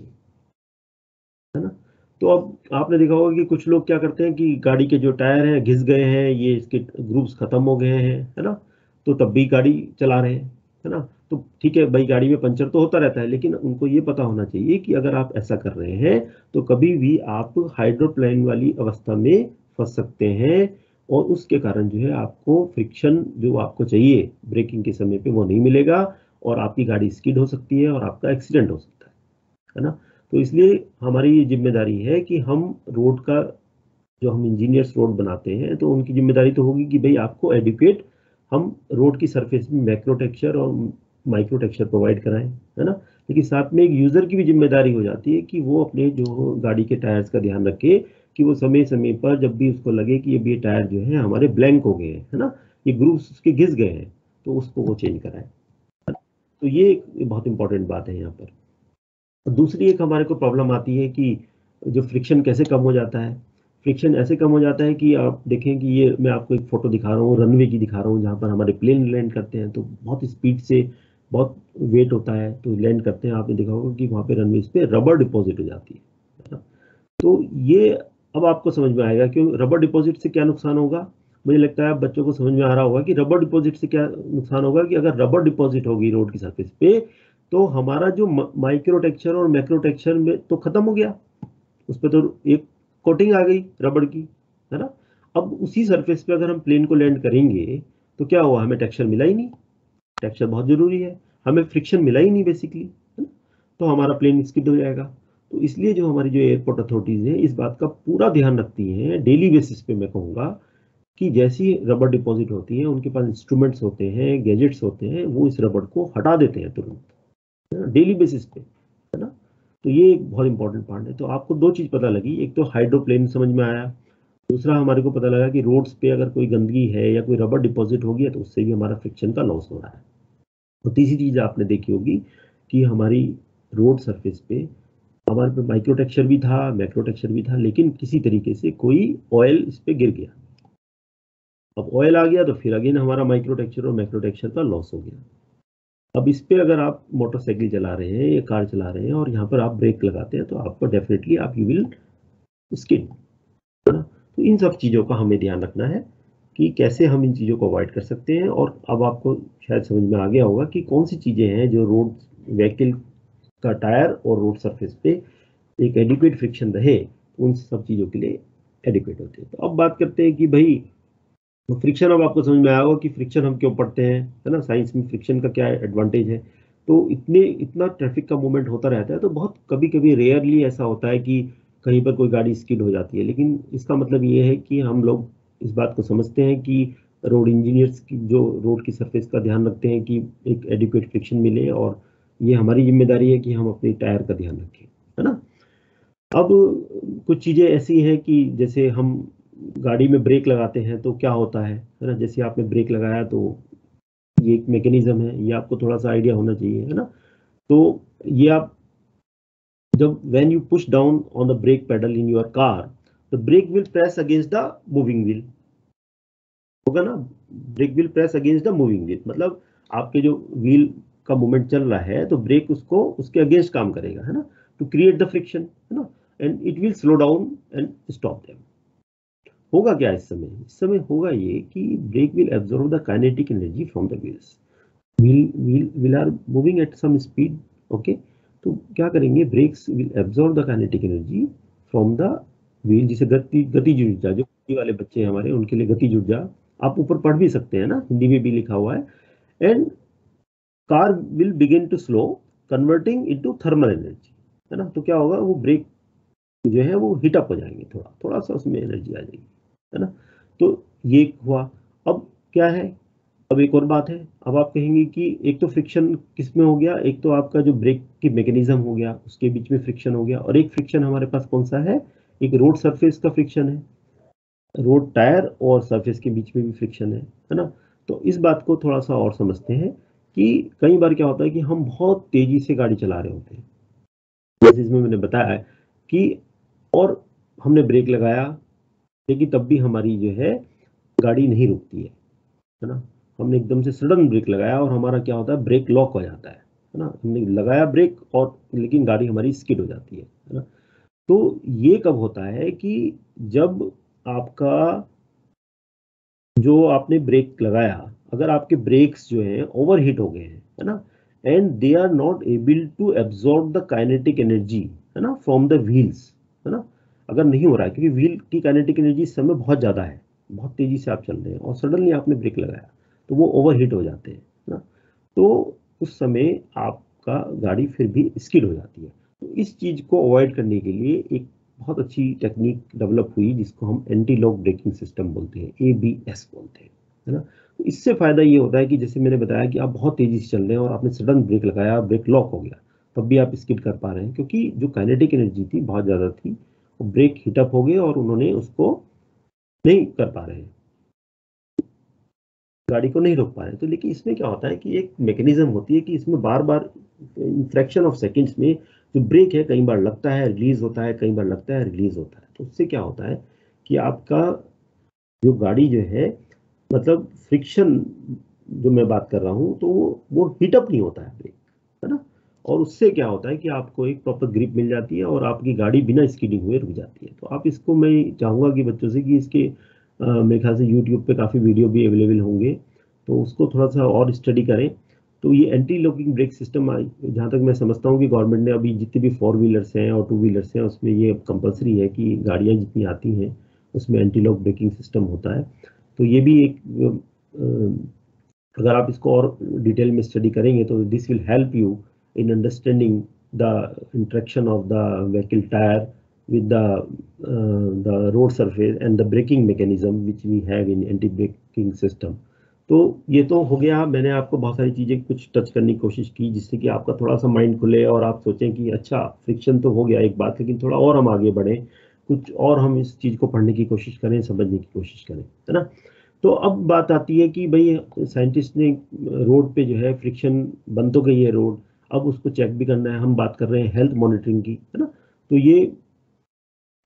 है ना। तो अब आपने देखा होगा कि कुछ लोग क्या करते हैं कि गाड़ी के जो टायर हैं घिस गए हैं, ये इसके ग्रूव्स खत्म हो गए हैं, है ना, तो तब भी गाड़ी चला रहे हैं, है ना। तो ठीक है भाई, गाड़ी में पंचर तो होता रहता है, लेकिन उनको ये पता होना चाहिए कि अगर आप ऐसा कर रहे हैं तो कभी भी आप हाइड्रोप्लेन वाली अवस्था में फंस सकते हैं, और उसके कारण जो है आपको फ्रिक्शन जो आपको चाहिए ब्रेकिंग के समय पे वो नहीं मिलेगा, और आपकी गाड़ी स्किड हो सकती है और आपका एक्सीडेंट हो सकता है ना। तो इसलिए हमारी ये जिम्मेदारी है कि हम रोड का, जो हम इंजीनियर्स रोड बनाते हैं, तो उनकी जिम्मेदारी तो होगी कि भाई आपको एडुकेट, हम रोड की सरफेस में मैक्रो टेक्सचर और माइक्रो टेक्सचर प्रोवाइड कराएं, है ना। लेकिन साथ में एक यूजर की भी जिम्मेदारी हो जाती है कि वो अपने जो गाड़ी के टायर्स का ध्यान रखे, कि वो समय समय पर जब भी उसको लगे कि अब ये टायर जो है हमारे ब्लैंक हो गए हैं, है ना, ये ग्रूव्स उसके घिस गए हैं, तो उसको वो चेंज कराए। तो ये एक बहुत इंपॉर्टेंट बात है यहाँ पर। दूसरी एक हमारे को प्रॉब्लम आती है कि जो फ्रिक्शन कैसे कम हो जाता है। फ्रिक्शन ऐसे कम हो जाता है कि आप देखें कि ये मैं आपको एक फोटो दिखा रहा हूँ, रनवे की दिखा रहा हूँ, जहाँ पर हमारे प्लेन लैंड करते हैं तो बहुत स्पीड से, बहुत वेट होता है तो लैंड करते हैं। आपने देखा होगा कि वहाँ पे रनवेज पे रबर डिपॉजिट हो जाती है ना? तो ये अब आपको समझ में आएगा क्यों रबर डिपॉजिट से क्या नुकसान होगा। मुझे लगता है बच्चों को समझ में आ रहा होगा कि रबर डिपॉजिट से क्या नुकसान होगा, कि अगर रबर डिपॉजिट होगी रोड की सरफेस पे, तो हमारा जो माइक्रो टेक्सचर और मैक्रो टेक्सचर में तो खत्म हो गया, उस पर तो एक कोटिंग आ गई रबड़ की, है ना। अब उसी सरफेस पे अगर हम प्लेन को लैंड करेंगे तो क्या हुआ, हमें टेक्सचर मिला ही नहीं। टेक्सचर बहुत जरूरी है, हमें फ्रिक्शन मिला ही नहीं बेसिकली, है ना। तो हमारा प्लेन स्किड हो जाएगा। तो इसलिए जो हमारी जो एयरपोर्ट अथॉरिटीज है इस बात का पूरा ध्यान रखती हैं डेली बेसिस पे। मैं कहूँगा कि जैसी रबर डिपॉजिट होती है, उनके पास इंस्ट्रूमेंट्स होते हैं, गैजेट्स होते हैं, वो इस रबर को हटा देते हैं तुरंत, डेली बेसिस पे, है ना। तो ये एक बहुत इंपॉर्टेंट पार्ट है। तो आपको दो चीज पता लगी, एक तो हाइड्रोप्लेन समझ में आया, दूसरा हमारे को पता लगा कि रोड्स पे अगर कोई गंदगी है या कोई रबर डिपॉजिट हो गया तो उससे भी हमारा फ्रिक्शन का लॉस हो रहा है। और तीसरी चीज आपने देखी होगी कि हमारी रोड सरफेस पे हमारे पे माइक्रो टेक्सचर भी था, मैक्रो टेक्सचर भी था, लेकिन किसी तरीके से कोई ऑयल इस पे गिर गया। अब ऑयल आ गया तो फिर अगेन हमारा माइक्रो टेक्सचर और मैक्रो टेक्सचर का लॉस हो गया। अब इस पे अगर आप मोटरसाइकिल चला रहे हैं या कार चला रहे हैं और यहाँ पर आप ब्रेक लगाते हैं तो आपको डेफिनेटली आप यू विल स्किड, है ना। तो इन सब चीज़ों का हमें ध्यान रखना है कि कैसे हम इन चीज़ों को अवॉइड कर सकते हैं। और अब आपको शायद समझ में आ गया होगा कि कौन सी चीज़ें हैं जो रोड व्हीकल का टायर और रोड सरफेस पे एक एडिक्वेट फ्रिक्शन रहे, उन सब चीज़ों के लिए एडिक्वेट होते हैं। तो अब बात करते हैं कि भाई तो फ्रिक्शन, अब आपको समझ में आया होगा कि फ्रिक्शन हम क्यों पढ़ते हैं, है ना। साइंस में फ्रिक्शन का क्या एडवांटेज है। तो इतना ट्रैफिक का मूवमेंट होता रहता है, तो बहुत कभी कभी रेयरली ऐसा होता है कि कहीं पर कोई गाड़ी स्किड हो जाती है, लेकिन इसका मतलब ये है कि हम लोग इस बात को समझते हैं कि रोड इंजीनियर्स की जो रोड की सरफेस का ध्यान रखते हैं कि एक एडिक्वेट फ्रिक्शन मिले, और ये हमारी जिम्मेदारी है कि हम अपने टायर का ध्यान रखें, है ना। अब कुछ चीज़ें ऐसी हैं कि जैसे हम गाड़ी में ब्रेक लगाते हैं तो क्या होता है ना। जैसे आपने ब्रेक लगाया तो ये एक मैकेनिज्म है, ये आपको थोड़ा सा आइडिया होना चाहिए, है ना। तो ये आप जब when you push down on the brake pedal in your car, the brake will press against the moving wheel, होगा ना। Brake will press against the moving wheel, मतलब आपके जो व्हील का मूवमेंट चल रहा है तो ब्रेक उसको उसके अगेंस्ट काम करेगा, है ना, टू क्रिएट द फ्रिक्शन, है ना, and it will slow down and stop them. होगा क्या इस समय होगा ये कि brake will absorb the kinetic energy from the wheels, wheel are moving at some speed, okay, तो क्या करेंगे, brakes will absorb the kinetic energy from the wheel, जिसे गतिज ऊर्जा, जो हिंदी वाले बच्चे हैं हमारे उनके लिए गतिज ऊर्जा आप ऊपर पढ़ भी सकते हैं ना, हिंदी में भी लिखा हुआ है, and car will begin to slow converting into thermal energy, है ना, तो क्या होगा, वो ब्रेक जो है वो हीट अप हो जाएंगे, थोड़ा सा उसमें एनर्जी आ जाएगी, है ना, तो ये हुआ। अब क्या है, अब एक और बात है, अब आप कहेंगे कि एक तो फ्रिक्शन किस में हो गया, एक तो आपका जो ब्रेक की मैकेनिज्म हो गया उसके बीच में फ्रिक्शन हो गया, और एक फ्रिक्शन हमारे पास कौन सा है, एक रोड सरफेस का फ्रिक्शन है, रोड टायर और सरफेस के बीच में भी फ्रिक्शन है ना। तो इस बात को थोड़ा सा और समझते हैं कि कई बार क्या होता है कि हम बहुत तेजी से गाड़ी चला रहे होते हैं, जैसे इसमें मैंने बताया कि, और हमने ब्रेक लगाया लेकिन तब भी हमारी जो है गाड़ी नहीं रुकती है ना, हमने एकदम से सडन ब्रेक लगाया और हमारा क्या होता है, ब्रेक लॉक हो जाता है ना, हमने लगाया ब्रेक और लेकिन गाड़ी हमारी स्किड हो जाती है ना। तो ये कब होता है कि जब आपका जो आपने ब्रेक लगाया, अगर आपके ब्रेक्स जो है ओवरहीट हो गए हैं, है ना, and they are not able to absorb the kinetic energy, है ना, फ्रॉम द व्हील्स, है ना, अगर नहीं हो रहा है क्योंकि व्हील की काइनेटिक एनर्जी इस समय बहुत ज़्यादा है, बहुत तेजी से आप चल रहे हैं और सडनली आपने ब्रेक लगाया तो वो ओवरहीट हो जाते हैं, है ना, तो उस समय आपका गाड़ी फिर भी स्किड हो जाती है। तो इस चीज़ को अवॉइड करने के लिए एक बहुत अच्छी टेक्निक डेवलप हुई जिसको हम एंटी लॉक ब्रेकिंग सिस्टम बोलते हैं, ABS बोलते हैं, है ना। तो इससे फायदा ये होता है कि जैसे मैंने बताया कि आप बहुत तेजी से चल रहे हैं और आपने सडन ब्रेक लगाया, ब्रेक लॉक हो गया, तब भी आप स्किड कर पा रहे हैं क्योंकि जो काइनेटिक एनर्जी थी बहुत ज़्यादा थी, वो ब्रेक हीटअप हो गए और उन्होंने उसको नहीं कर पा रहे हैं, गाड़ी को नहीं रोक पा रहे हैं। तो लेकिन इसमें क्या होता है कि एक मैकेनिज्म होती है कि इसमें बार बार फ्रैक्शन ऑफ सेकेंड्स में जो ब्रेक है कई बार लगता है रिलीज होता है, कई बार लगता है रिलीज होता है, तो उससे क्या होता है कि आपका जो गाड़ी जो है, मतलब फ्रिक्शन जो मैं बात कर रहा हूँ तो वो हीटअप नहीं होता है ब्रेक, है ना, और उससे क्या होता है कि आपको एक प्रॉपर ग्रिप मिल जाती है और आपकी गाड़ी बिना स्किडिंग हुए रुक जाती है। तो आप इसको, मैं चाहूँगा कि बच्चों से कि इसके मेरे ख्याल से यूट्यूब पे काफ़ी वीडियो भी अवेलेबल होंगे, तो उसको थोड़ा सा और स्टडी करें। तो ये एंटी लॉकिंग ब्रेक सिस्टम जहाँ तक मैं समझता हूँ कि गवर्नमेंट ने अभी जितने भी 4 व्हीलर्स हैं और 2 व्हीलर्स हैं उसमें ये कंपलसरी है कि गाड़ियाँ जितनी आती हैं उसमें एंटी लॉक ब्रेकिंग सिस्टम होता है। तो ये भी एक अगर आप इसको और डिटेल में स्टडी करेंगे तो this will help you in understanding the interaction of the vehicle tire with the road surface and the braking mechanism which we have in anti braking system। तो ये तो हो गया, मैंने आपको बहुत सारी चीज़ें कुछ टच करने की कोशिश की जिससे कि आपका थोड़ा सा माइंड खुले और आप सोचें कि अच्छा फ्रिक्शन तो हो गया एक बात, लेकिन थोड़ा और हम आगे बढ़ें, कुछ और हम इस चीज़ को पढ़ने की कोशिश करें, समझने की कोशिश करें, है ना। तो अब बात आती है कि भाई साइंटिस्ट ने रोड पे जो है फ्रिक्शन बन तो गई है रोड, अब उसको चेक भी करना है, हम बात कर रहे हैं हेल्थ मॉनिटरिंग की, है ना। तो ये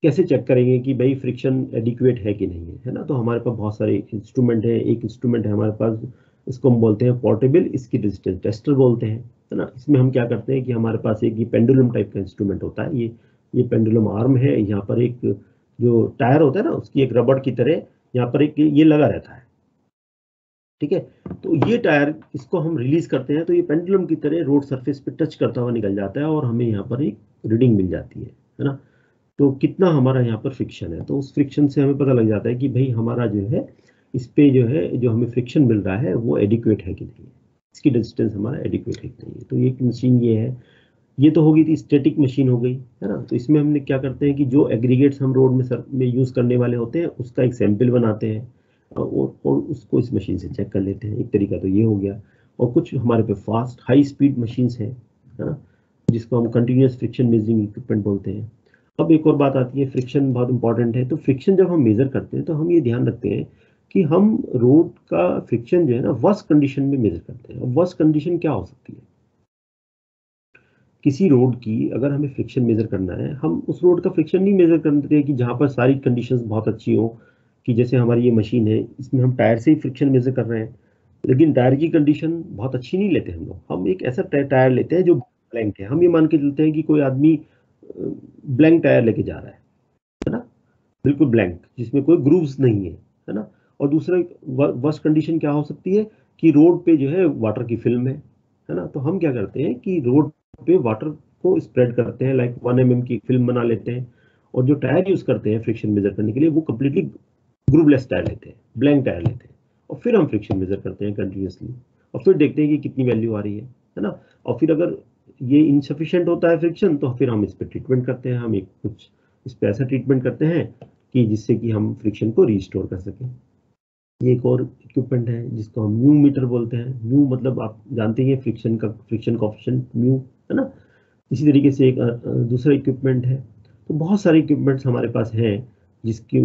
कैसे चेक करेंगे कि भाई फ्रिक्शन एडिक्वेट है कि नहीं है ना। तो हमारे पास बहुत सारे इंस्ट्रूमेंट है, एक इंस्ट्रूमेंट है हमारे पास, इसको हम बोलते हैं पोर्टेबल स्किड रेजिस्टेंस टेस्टर बोलते हैं, है ना। इसमें हम क्या करते हैं कि हमारे पास एक ये पेंडुलम टाइप का इंस्ट्रूमेंट होता है, ये पेंडुलम आर्म है, यहाँ पर एक जो टायर होता है ना उसकी एक रबड़ की तरह यहाँ पर एक ये लगा रहता है, ठीक है। तो ये टायर इसको हम रिलीज करते हैं तो ये पेंडुलम की तरह रोड सरफेस पे टच करता हुआ निकल जाता है और हमें यहाँ पर एक रीडिंग मिल जाती है ना। तो कितना हमारा यहाँ पर फ्रिक्शन है, तो उस फ्रिक्शन से हमें पता लग जाता है कि भाई हमारा जो है इस पे जो है जो हमें फ्रिक्शन मिल रहा है वो एडिक्वेट है कि नहीं है, इसकी रेजिस्टेंस हमारा एडिक्वेट है कि नहीं है। तो ये मशीन ये है, ये तो होगी थी स्टैटिक मशीन हो गई, है ना। तो इसमें हमने क्या करते हैं कि जो एग्रीगेट्स हम रोड में यूज करने वाले होते हैं उसका एक सैंपल बनाते हैं और उसको इस मशीन से चेक कर लेते हैं। एक तरीका तो ये हो गया, और कुछ हमारे पे फास्ट हाई स्पीड मशीन्स हैं, है ना, जिसको हम कंटिन्यूस फ्रिक्शन मेजरिंग इक्विपमेंट बोलते हैं। अब एक और बात आती है, फ्रिक्शन बहुत इंपॉर्टेंट है। तो फ्रिक्शन जब हम मेजर करते हैं तो हम ये ध्यान रखते हैं कि हम रोड का फ्रिक्शन जो है ना वर्स्ट कंडीशन में मेजर करते हैं। वर्स्ट कंडीशन क्या हो सकती है, किसी रोड की अगर हमें फ्रिक्शन मेजर करना है, हम उस रोड का फ्रिक्शन नहीं मेजर करते कि जहाँ पर सारी कंडीशंस बहुत अच्छी हो, कि जैसे हमारी ये मशीन है, इसमें हम टायर से ही फ्रिक्शन मेजर कर रहे हैं, लेकिन टायर की कंडीशन बहुत अच्छी नहीं लेते हम लोग। हम एक ऐसा टायर लेते हैं जो ब्लैंक है। हम ये मान के चलते हैं कि कोई आदमी ब्लैंक टायर लेके जा रहा है ना, बिल्कुल ब्लैंक, जिसमें कोई ग्रूव्स नहीं है ना। और दूसरा वर्स्ट कंडीशन क्या हो सकती है कि रोड पे जो है वाटर की फिल्म है ना। तो हम क्या करते हैं कि रोड पे वाटर को स्प्रेड करते हैं, लाइक 1 mm की फिल्म बना लेते हैं, और जो टायर यूज करते हैं फ्रिक्शन मेजर करने के लिए वो कम्प्लीटली ग्रूवलेस टायर लेते हैं, ब्लैंक टायर लेते हैं, और फिर हम फ्रिक्शन मेजर करते हैं कंटिन्यूसली, और फिर देखते हैं कि कितनी वैल्यू आ रही है ना। और फिर अगर ये इनसफिशिएंट होता है फ्रिक्शन, तो फिर हम इस पर ट्रीटमेंट करते हैं। हम एक कुछ इस पर ऐसा ट्रीटमेंट करते हैं कि जिससे कि हम फ्रिक्शन को रिस्टोर कर सकें। ये एक और इक्विपमेंट है जिसको हम म्यू मीटर बोलते हैं। म्यू मतलब आप जानते हैं फ्रिक्शन कोएफिशिएंट म्यू, है ना। इसी तरीके से एक दूसरा इक्विपमेंट है। तो बहुत सारे इक्विपमेंट्स हमारे पास हैं, जिसकी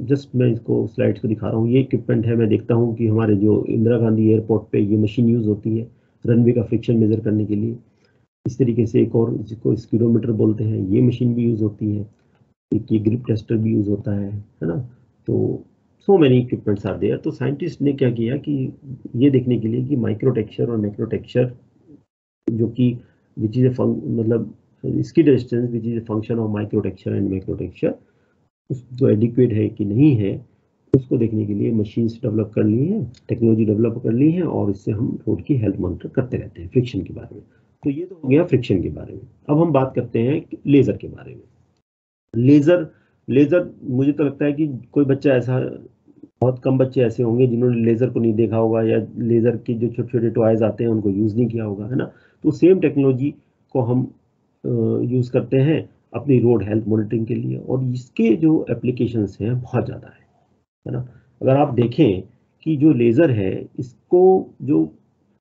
जस्ट मैं इसको स्लाइड्स को दिखा रहा हूँ। ये इक्विपमेंट है, मैं देखता हूँ कि हमारे जो इंदिरा गांधी एयरपोर्ट पे ये मशीन यूज होती है रनवे का फ्रिक्शन मेजर करने के लिए। इस तरीके से एक और जिसको स्पीडोमीटर बोलते हैं, ये मशीन भी यूज होती है। एक ये ग्रिप टेस्टर भी यूज होता है ना। तो so many equipments are there. तो साइंटिस्ट ने क्या किया कि ये देखने के लिए कि माइक्रो टेक्सचर और मैक्रो टेक्सचर, जो कि विच इज मतलब इसकी distance which is a function of micro texture and macro texture, उसको एडिक्वेट है कि नहीं है, उसको देखने के लिए मशीन्स डेवलप कर ली है, टेक्नोलॉजी डेवलप कर ली है, और इससे हम रोड की हेल्थ मॉनिटर करते रहते हैं फ्रिक्शन के बारे में। तो ये तो हो गया फ्रिक्शन के बारे में। अब हम बात करते हैं लेजर के बारे में। लेजर लेजर मुझे तो लगता है कि कोई बच्चा ऐसा, बहुत कम बच्चे ऐसे होंगे जिन्होंने लेजर को नहीं देखा होगा, या लेजर के जो छोटे छोटे टॉयज आते हैं उनको यूज नहीं किया होगा, है ना। तो सेम टेक्नोलॉजी को हम यूज करते हैं अपनी रोड हेल्थ मॉनिटरिंग के लिए, और इसके जो एप्लीकेशंस हैं बहुत ज़्यादा है ना। अगर आप देखें कि जो लेज़र है, इसको जो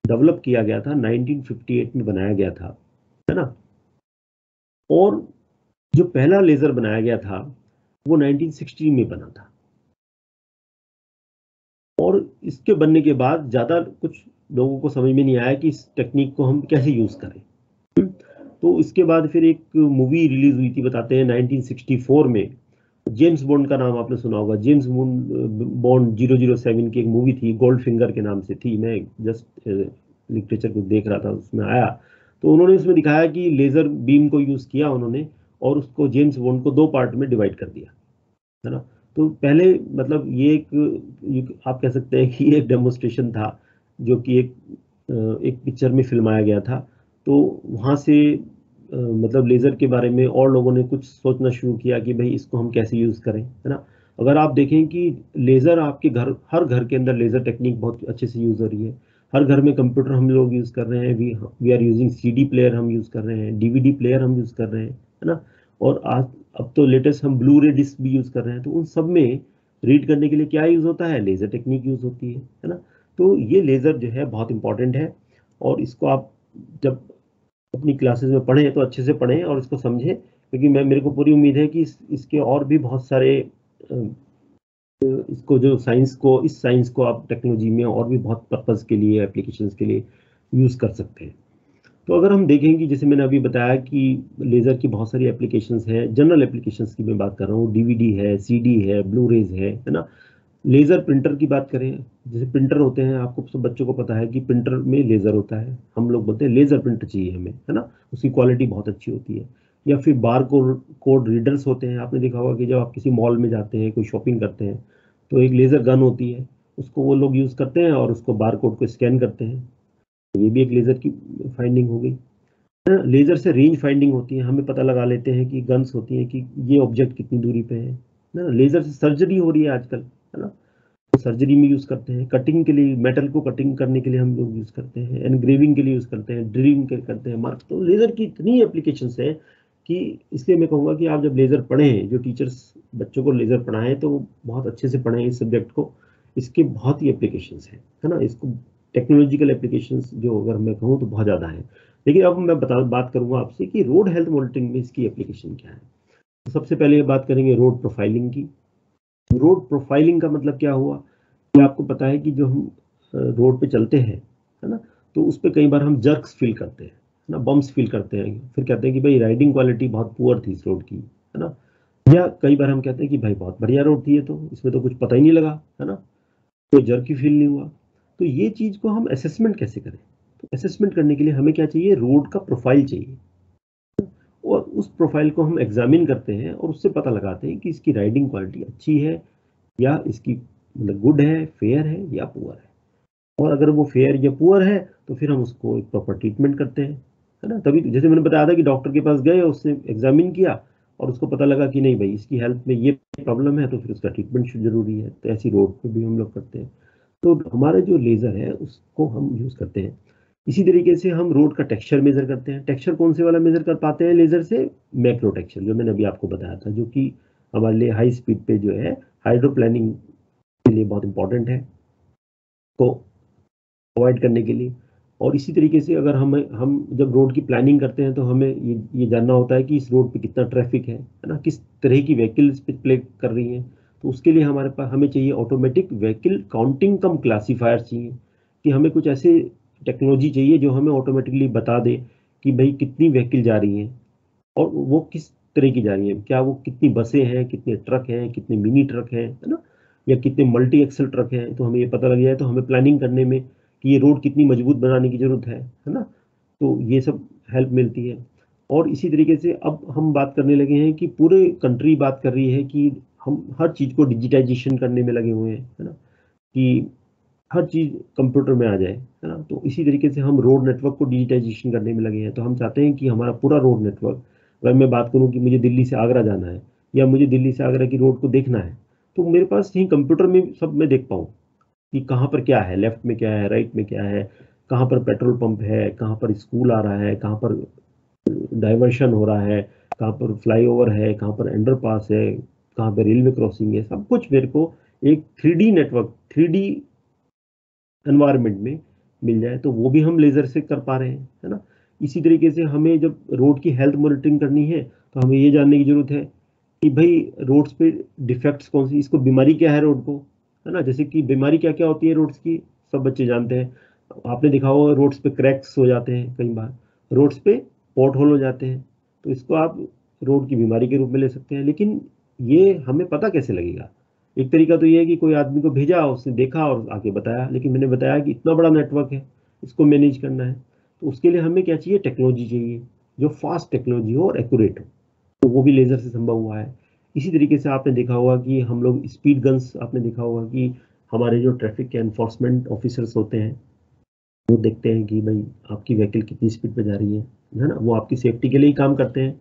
डेवलप किया गया था 1958 में बनाया गया था, है ना। और जो पहला लेज़र बनाया गया था वो 1960 में बना था, और इसके बनने के बाद ज़्यादा कुछ लोगों को समझ में नहीं आया कि इस टेक्निक को हम कैसे यूज़ करें। तो इसके बाद फिर एक मूवी रिलीज हुई थी, बताते हैं 1964 में। जेम्स बॉन्ड का नाम आपने सुना होगा। जेम्स बॉन्ड 007 की एक मूवी थी, गोल्ड फिंगर के नाम से थी। मैं जस्ट लिटरेचर को देख रहा था, उसमें आया। तो उन्होंने उसमें दिखाया कि लेजर बीम को यूज किया उन्होंने, और उसको जेम्स बॉन्ड को 2 पार्ट में डिवाइड कर दिया, है ना। तो पहले मतलब ये एक आप कह सकते हैं कि एक डेमोन्स्ट्रेशन था, जो कि एक पिक्चर में फिल्माया गया था। तो वहाँ से मतलब लेज़र के बारे में और लोगों ने कुछ सोचना शुरू किया कि भाई इसको हम कैसे यूज़ करें, है ना। अगर आप देखें कि लेज़र आपके हर घर के अंदर लेज़र टेक्निक बहुत अच्छे से यूज़ हो रही है। हर घर में कंप्यूटर हम लोग यूज़ कर रहे हैं, we are using CD player हम यूज़ कर रहे हैं, DVD प्लेयर हम यूज़ कर रहे हैं, है ना। और आज अब तो लेटेस्ट हम ब्लू रे डिस्क भी यूज़ कर रहे हैं। तो उन सब में रीड करने के लिए क्या यूज़ होता है, लेज़र टेक्निक यूज़ होती है ना। तो ये लेज़र जो है बहुत इंपॉर्टेंट है, और इसको आप जब अपनी क्लासेस में पढ़ें तो अच्छे से पढ़ें और इसको समझें, क्योंकि मेरे को पूरी उम्मीद है कि इसके और भी बहुत सारे इसको जो इस साइंस को आप टेक्नोलॉजी में और भी बहुत पर्पज़ के लिए, एप्लीकेशंस के लिए यूज़ कर सकते हैं। तो अगर हम देखें कि जैसे मैंने अभी बताया कि लेज़र की बहुत सारी एप्लीकेशंस हैं, जनरल एप्लीकेशंस की मैं बात कर रहा हूँ, DVD है, CD है, ब्लू रेज है ना। लेज़र प्रिंटर की बात करें, जैसे प्रिंटर होते हैं, आपको सब बच्चों को पता है कि प्रिंटर में लेज़र होता है। हम लोग बोलते हैं लेज़र प्रिंटर चाहिए हमें, है ना। उसकी क्वालिटी बहुत अच्छी होती है। या फिर बार कोड रीडर्स होते हैं। आपने देखा होगा कि जब आप किसी मॉल में जाते हैं, कोई शॉपिंग करते हैं, तो एक लेज़र गन होती है, उसको वो लोग यूज़ करते हैं और उसको बार कोड को स्कैन करते हैं। ये भी एक लेज़र की फाइंडिंग हो गई। लेज़र से रेंज फाइंडिंग होती है, हमें पता लगा लेते हैं कि गन्स होती हैं कि ये ऑब्जेक्ट कितनी दूरी पे है ना। लेज़र से सर्जरी हो रही है आजकल, है ना। सर्जरी में यूज़ करते हैं, कटिंग के लिए, मेटल को कटिंग करने के लिए हम लोग यूज़ करते हैं, एनग्रेविंग के लिए यूज़ करते हैं, ड्रिलिंग करते हैं, मार्क। तो लेज़र की इतनी एप्लीकेशंस है कि इसलिए मैं कहूँगा कि आप जब लेज़र पढ़ें, जो टीचर्स बच्चों को लेज़र पढ़ाएं तो बहुत अच्छे से पढ़ें इस सब्जेक्ट को। इसके बहुत ही एप्लीकेशंस हैं, है ना। इसको टेक्नोलॉजिकल एप्लीकेशंस जो अगर मैं कहूँ तो बहुत ज़्यादा है। लेकिन अब मैं बात करूँगा आपसे कि रोड हेल्थ मॉनिटरिंग में इसकी एप्लीकेशन क्या है। तो सबसे पहले बात करेंगे रोड प्रोफाइलिंग की। रोड प्रोफाइलिंग का मतलब क्या हुआ कि आपको पता है कि जो हम रोड पे चलते हैं, है ना, तो उस पे कई बार हम जर्क्स फील करते हैं, है ना, बम्प्स फील करते हैं। फिर कहते हैं कि भाई राइडिंग क्वालिटी बहुत पुअर थी इस रोड की, है ना। या कई बार हम कहते हैं कि भाई बहुत बढ़िया रोड थी, ये तो इसमें तो कुछ पता ही नहीं लगा, है ना, कोई जर्की फील नहीं हुआ। तो ये चीज को हम असेसमेंट कैसे करें? तो असेसमेंट करने के लिए हमें क्या चाहिए? रोड का प्रोफाइल चाहिए, और उस प्रोफाइल को हम एग्जामिन करते हैं और उससे पता लगाते हैं कि इसकी राइडिंग क्वालिटी अच्छी है या इसकी मतलब गुड है, फेयर है या पुअर है। और अगर वो फेयर या पुअर है तो फिर हम उसको एक प्रॉपर ट्रीटमेंट करते हैं, है ना। तभी जैसे मैंने बताया था कि डॉक्टर के पास गए, उसने एग्जामिन किया और उसको पता लगा कि नहीं भाई इसकी हेल्थ में ये प्रॉब्लम है, तो फिर उसका ट्रीटमेंट जरूरी है। तो ऐसी रोड पे भी हम लोग करते हैं। तो हमारा जो लेजर है उसको हम यूज करते हैं। इसी तरीके से हम रोड का टेक्सचर मेजर करते हैं। टेक्सचर कौन से वाला मेजर कर पाते हैं लेजर से? मैक्रो टेक्सचर, जो मैंने अभी आपको बताया था, जो कि हमारे लिए हाई स्पीड पे जो है हाइड्रोप्लानिंग के लिए बहुत इंपॉर्टेंट है, को अवॉइड करने के लिए। और इसी तरीके से अगर हम जब रोड की प्लानिंग करते हैं तो हमें ये जानना होता है कि इस रोड पे कितना ट्रैफिक है ना, किस तरह की व्हीकल इस पे प्ले कर रही है। तो उसके लिए हमारे पास हमें चाहिए ऑटोमेटिक व्हीकल काउंटिंग कम क्लासीफायर चाहिए, कि हमें कुछ ऐसे टेक्नोलॉजी चाहिए जो हमें ऑटोमेटिकली बता दे कि भाई कितनी व्हीकल जा रही हैं और वो किस तरह की जा रही हैं। क्या वो कितनी बसें हैं, कितने ट्रक हैं, कितने मिनी ट्रक हैं, है ना, या कितने मल्टी एक्सल ट्रक हैं। तो हमें ये पता लग जाए तो हमें प्लानिंग करने में कि ये रोड कितनी मजबूत बनाने की जरूरत है ना। तो ये सब हेल्प मिलती है। और इसी तरीके से अब हम बात करने लगे हैं कि पूरे कंट्री बात कर रही है कि हम हर चीज को डिजिटाइजेशन करने में लगे हुए हैं, है ना, कि हर चीज कंप्यूटर में आ जाए, है ना। तो इसी तरीके से हम रोड नेटवर्क को डिजिटाइजेशन करने में लगे हैं। तो हम चाहते हैं कि हमारा पूरा रोड नेटवर्क, अगर मैं बात करूं कि मुझे दिल्ली से आगरा जाना है या मुझे दिल्ली से आगरा की रोड को देखना है, तो मेरे पास यही कंप्यूटर में सब मैं देख पाऊँ कि कहाँ पर क्या है, लेफ्ट में क्या है, राइट में क्या है, कहाँ पर पेट्रोल पंप है, कहाँ पर स्कूल आ रहा है, कहाँ पर डाइवर्शन हो रहा है, कहाँ पर फ्लाईओवर है, कहाँ पर अंडरपास है, कहाँ पर रेलवे क्रॉसिंग है। सब कुछ मेरे को एक 3D नेटवर्क, 3D एनवायरनमेंट में मिल जाए, तो वो भी हम लेजर से कर पा रहे हैं, है ना। इसी तरीके से हमें जब रोड की हेल्थ मॉनिटरिंग करनी है तो हमें ये जानने की जरूरत है कि भाई रोड्स पे डिफेक्ट्स कौन सी, इसको बीमारी क्या है रोड को, है ना। जैसे कि बीमारी क्या क्या होती है रोड्स की, सब बच्चे जानते हैं। आपने देखा होगा रोड्स पे क्रैक्स हो जाते हैं, कई बार रोड्स पे पॉट होल हो जाते हैं। तो इसको आप रोड की बीमारी के रूप में ले सकते हैं। लेकिन ये हमें पता कैसे लगेगा? एक तरीका तो ये है कि कोई आदमी को भेजा, उसने देखा और आके बताया। लेकिन मैंने बताया कि इतना बड़ा नेटवर्क है, इसको मैनेज करना है, तो उसके लिए हमें क्या चाहिए? टेक्नोलॉजी चाहिए, जो फास्ट टेक्नोलॉजी हो और एक्यूरेट हो। तो वो भी लेजर से संभव हुआ है। इसी तरीके से आपने देखा होगा कि हम लोग स्पीड गन्स, आपने देखा होगा कि हमारे जो ट्रैफिक के एनफोर्समेंट ऑफिसर्स होते हैं वो देखते हैं कि भाई आपकी व्हीकल कितनी स्पीड पे जा रही है ना। वो आपकी सेफ्टी के लिए ही काम करते हैं।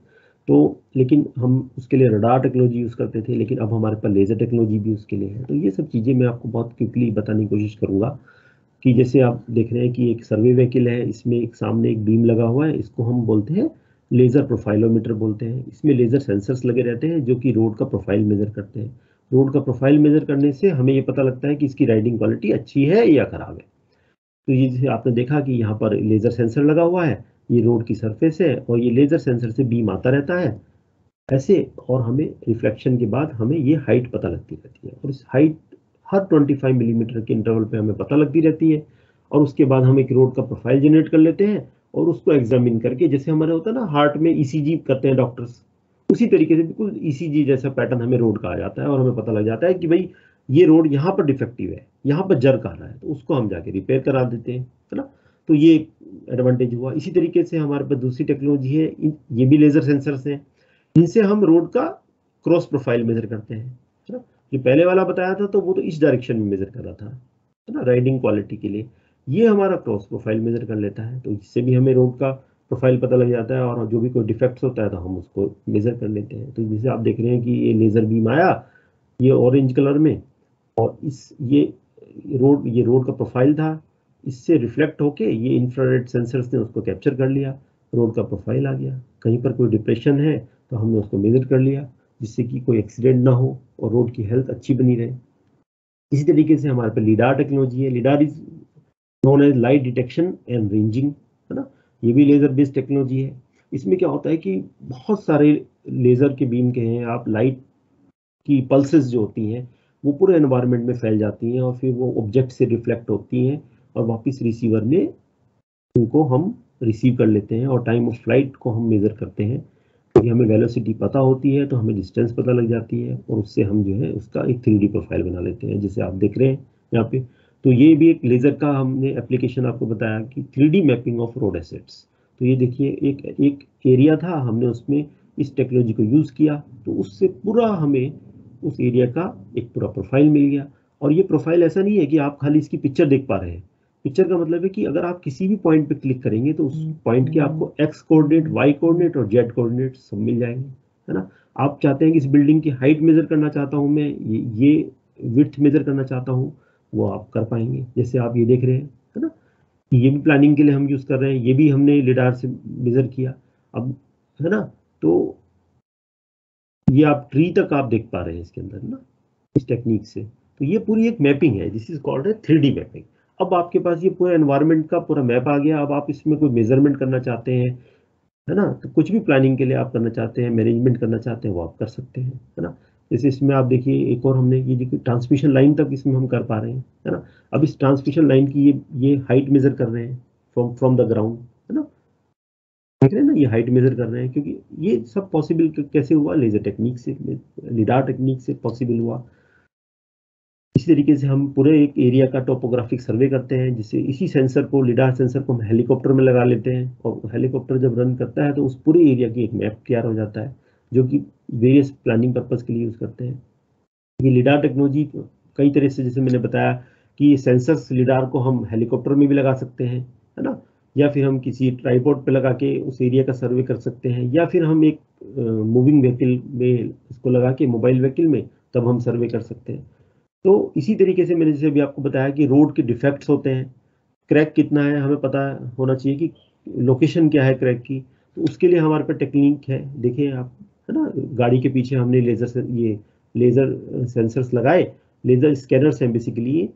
तो लेकिन हम उसके लिए रडार टेक्नोलॉजी यूज़ करते थे, लेकिन अब हमारे पास लेज़र टेक्नोलॉजी भी उसके लिए है। तो ये सब चीज़ें मैं आपको बहुत क्विकली बताने की कोशिश करूँगा कि जैसे आप देख रहे हैं कि एक सर्वे व्हीकल है, इसमें एक सामने एक बीम लगा हुआ है, इसको हम बोलते हैं लेज़र प्रोफाइलोमीटर बोलते हैं। इसमें लेज़र सेंसर्स लगे रहते हैं जो कि रोड का प्रोफाइल मेजर करते हैं। रोड का प्रोफाइल मेजर करने से हमें ये पता लगता है कि इसकी राइडिंग क्वालिटी अच्छी है या खराब है। तो ये जैसे आपने देखा कि यहाँ पर लेजर सेंसर लगा हुआ है, ये रोड की सरफेस है और ये लेजर सेंसर से बीम आता रहता है ऐसे, और हमें रिफ्लेक्शन के बाद हमें ये हाइट पता लगती रहती है। और इस हाइट हर 25 मिलीमीटर के इंटरवल पे हमें पता लगती रहती है। और उसके बाद हम एक रोड का प्रोफाइल जनरेट कर लेते हैं और उसको एग्जामिन करके, जैसे हमारे होता है ना हार्ट में ईसीजी करते हैं डॉक्टर्स, उसी तरीके से बिल्कुल ईसीजी जैसा पैटर्न हमें रोड का आ जाता है और हमें पता लग जाता है कि भाई ये रोड यहाँ पर डिफेक्टिव है, यहाँ पर जर्क आ रहा है, तो उसको हम जाके रिपेयर करा देते हैं, है ना। तो ये एडवांटेज हुआ। इसी तरीके से हमारे पास दूसरी टेक्नोलॉजी है, ये भी लेजर सेंसर्स हैं। इनसे हम रोड का क्रॉस प्रोफाइल मेजर करते हैं, है ना। जो पहले वाला बताया था तो वो तो इस डायरेक्शन में मेजर कर रहा था, है ना, राइडिंग क्वालिटी के लिए। ये हमारा क्रॉस प्रोफाइल मेजर कर लेता है, तो इससे भी हमें रोड का प्रोफाइल पता लग जाता है और जो भी कोई डिफेक्ट्स होता है तो हम उसको मेजर कर लेते हैं। तो जैसे आप देख रहे हैं कि ये लेजर बीम आया, ये ऑरेंज कलर में, और ये रोड का प्रोफाइल था, इससे रिफ्लेक्ट होके ये इंफ्रारेड सेंसर्स ने उसको कैप्चर कर लिया, रोड का प्रोफाइल आ गया। कहीं पर कोई डिप्रेशन है तो हमने उसको मेजर कर लिया, जिससे कि कोई एक्सीडेंट ना हो और रोड की हेल्थ अच्छी बनी रहे। इसी तरीके से हमारे पे लीडार टेक्नोलॉजी है। Lidar is known as light detection and ranging, है ना। ये भी लेजर बेस्ड टेक्नोलॉजी है। इसमें क्या होता है कि बहुत सारे लेजर के बीम के हैं, आप लाइट की पल्सेस जो होती हैं वो पूरे एनवायरनमेंट में फैल जाती हैं और फिर वो ऑब्जेक्ट से रिफ्लेक्ट होती हैं और वापस रिसीवर में उनको हम रिसीव कर लेते हैं और टाइम ऑफ फ्लाइट को हम मेजर करते हैं। क्योंकि हमें वेलोसिटी पता होती है तो हमें डिस्टेंस पता लग जाती है और उससे हम जो है उसका एक 3D प्रोफाइल बना लेते हैं, जैसे आप देख रहे हैं यहाँ पे। तो ये भी एक लेज़र का हमने एप्लीकेशन आपको बताया कि 3D mapping of road assets. तो ये देखिए एक एरिया था, हमने उसमें इस टेक्नोलॉजी को यूज़ किया तो उससे पूरा हमें उस एरिया का एक पूरा प्रोफाइल मिल गया। और ये प्रोफाइल ऐसा नहीं है कि आप खाली इसकी पिक्चर देख पा रहे हैं। पिक्चर का मतलब है कि अगर आप किसी भी पॉइंट पे क्लिक करेंगे तो उस पॉइंट के आपको एक्स कोऑर्डिनेट, वाई कोऑर्डिनेट और जेड कोऑर्डिनेट सब मिल जाएंगे, है ना। आप चाहते हैं कि इस बिल्डिंग की हाइट मेजर करना चाहता हूँ मैं, ये विड्थ मेजर करना चाहता हूँ, वो आप कर पाएंगे, जैसे आप ये देख रहे हैं, है ना। ये भी प्लानिंग के लिए हम यूज कर रहे हैं, ये भी हमने लिडार से मेजर किया अब, है ना। तो ये आप ट्री तक आप देख पा रहे हैं इसके अंदर ना, इस टेक्निक से। तो ये पूरी एक मैपिंग है, दिस इज कॉल्ड है 3D मैपिंग। अब आपके पास ये पूरा एनवायरनमेंट का पूरा मैप आ गया। अब आप इसमें कोई मेजरमेंट करना चाहते हैं, है ना, तो कुछ भी प्लानिंग के लिए आप करना चाहते हैं, मैनेजमेंट करना चाहते हैं, वो आप कर सकते हैं, है ना। जैसे इसमें आप देखिए एक और हमने ये देखिए ट्रांसमिशन लाइन तक इसमें हम कर पा रहे हैं, है ना। अब इस ट्रांसमिशन लाइन की ये हाइट मेजर कर रहे हैं फ्रॉम द ग्राउंड, है ना। देख रहे हैं ना, ये हाइट मेजर कर रहे हैं, क्योंकि ये सब पॉसिबल कैसे हुआ, लेजर टेक्निक से, लिडार टेक्निक से पॉसिबल हुआ। इसी तरीके से हम पूरे एक एरिया का टोपोग्राफिक सर्वे करते हैं, जिससे इसी सेंसर को, लिडार सेंसर को हम हेलीकॉप्टर में लगा लेते हैं और हेलीकॉप्टर जब रन करता है तो उस पूरे एरिया की एक मैप तैयार हो जाता है, जो कि वेरियस प्लानिंग पर्पज के लिए यूज करते हैं। ये लिडार टेक्नोलॉजी कई तरह से, जैसे मैंने बताया कि सेंसर्स लिडार को हम हेलीकॉप्टर में भी लगा सकते हैं, है ना, या फिर हम किसी ट्राइपॉड पे लगा के उस एरिया का सर्वे कर सकते हैं, या फिर हम एक मूविंग व्हीकल में इसको लगा के, मोबाइल व्हीकल में, तब हम सर्वे कर सकते हैं। तो इसी तरीके से मैंने जैसे अभी आपको बताया कि रोड के डिफेक्ट्स होते हैं, क्रैक कितना है हमें पता होना चाहिए कि लोकेशन क्या है क्रैक की, तो उसके लिए हमारे पास टेक्निक है, देखिए आप, है ना। गाड़ी के पीछे हमने लेजर सेंसर्स लगाए, लेजर स्कैनर्स हैं बेसिकली।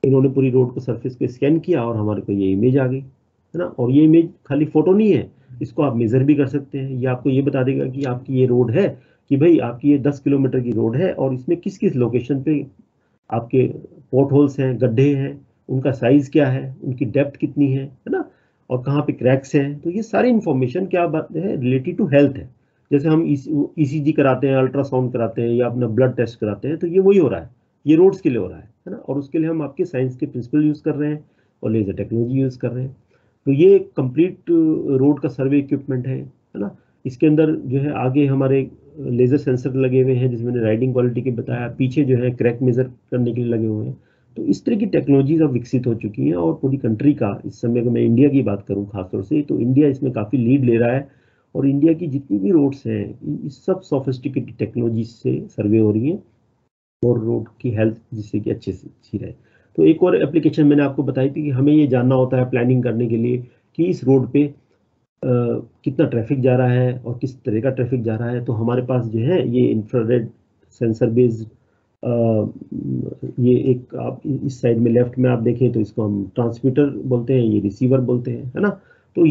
इन्होंने पूरी रोड को सरफेस पे स्कैन किया और हमारे को ये इमेज आ गई, है ना। और ये इमेज खाली फोटो नहीं है, इसको आप मेजर भी कर सकते हैं। ये आपको ये बता देगा कि आपकी ये रोड है, कि भाई आपकी ये 10 किलोमीटर की रोड है और इसमें किस किस लोकेशन पे आपके पोर्ट होल्स हैं, गड्ढे हैं, उनका साइज क्या है, उनकी डेप्थ कितनी है ना, और कहाँ पे क्रैक्स हैं। तो ये सारी इंफॉर्मेशन क्या बात है, रिलेटेड टू हेल्थ है। जैसे हम ईसीजी कराते हैं, अल्ट्रासाउंड कराते हैं, या अपना ब्लड टेस्ट कराते हैं, तो ये वही हो रहा है, ये रोड्स के लिए हो रहा है ना। और उसके लिए हम आपके साइंस के प्रिंसिपल यूज कर रहे हैं और लेजर टेक्नोलॉजी यूज कर रहे हैं। तो ये कंप्लीट रोड का सर्वे इक्विपमेंट है ना। इसके अंदर जो है आगे हमारे लेजर सेंसर लगे हुए हैं, जिसमें राइडिंग क्वालिटी के बताया, पीछे जो है क्रैक मेजर करने के लिए लगे हुए हैं। तो इस तरह की टेक्नोलॉजीज अब विकसित हो चुकी हैं और पूरी कंट्री का, इस समय अगर मैं इंडिया की बात करूं खासतौर से, तो इंडिया इसमें काफ़ी लीड ले रहा है। और इंडिया की जितनी भी रोड्स हैं, इस सब सोफिस्टिकेटेड टेक्नोलॉजी से सर्वे हो रही हैं और रोड की हेल्थ जिससे कि अच्छे से अच्छी रहे। तो एक और एप्लीकेशन मैंने आपको बताई थी कि हमें ये जानना होता है प्लानिंग करने के लिए कि इस रोड पे कितना ट्रैफिक जा रहा है और किस तरह का ट्रैफिक जा रहा है। तो हमारे पास जो है ये इंफ्रारेड सेंसर बेस्ड, ये एक, आप इस साइड में लेफ्ट में आप देखें तो इसको हम ट्रांसमीटर बोलते हैं, ये रिसीवर बोलते हैं, है ना। तो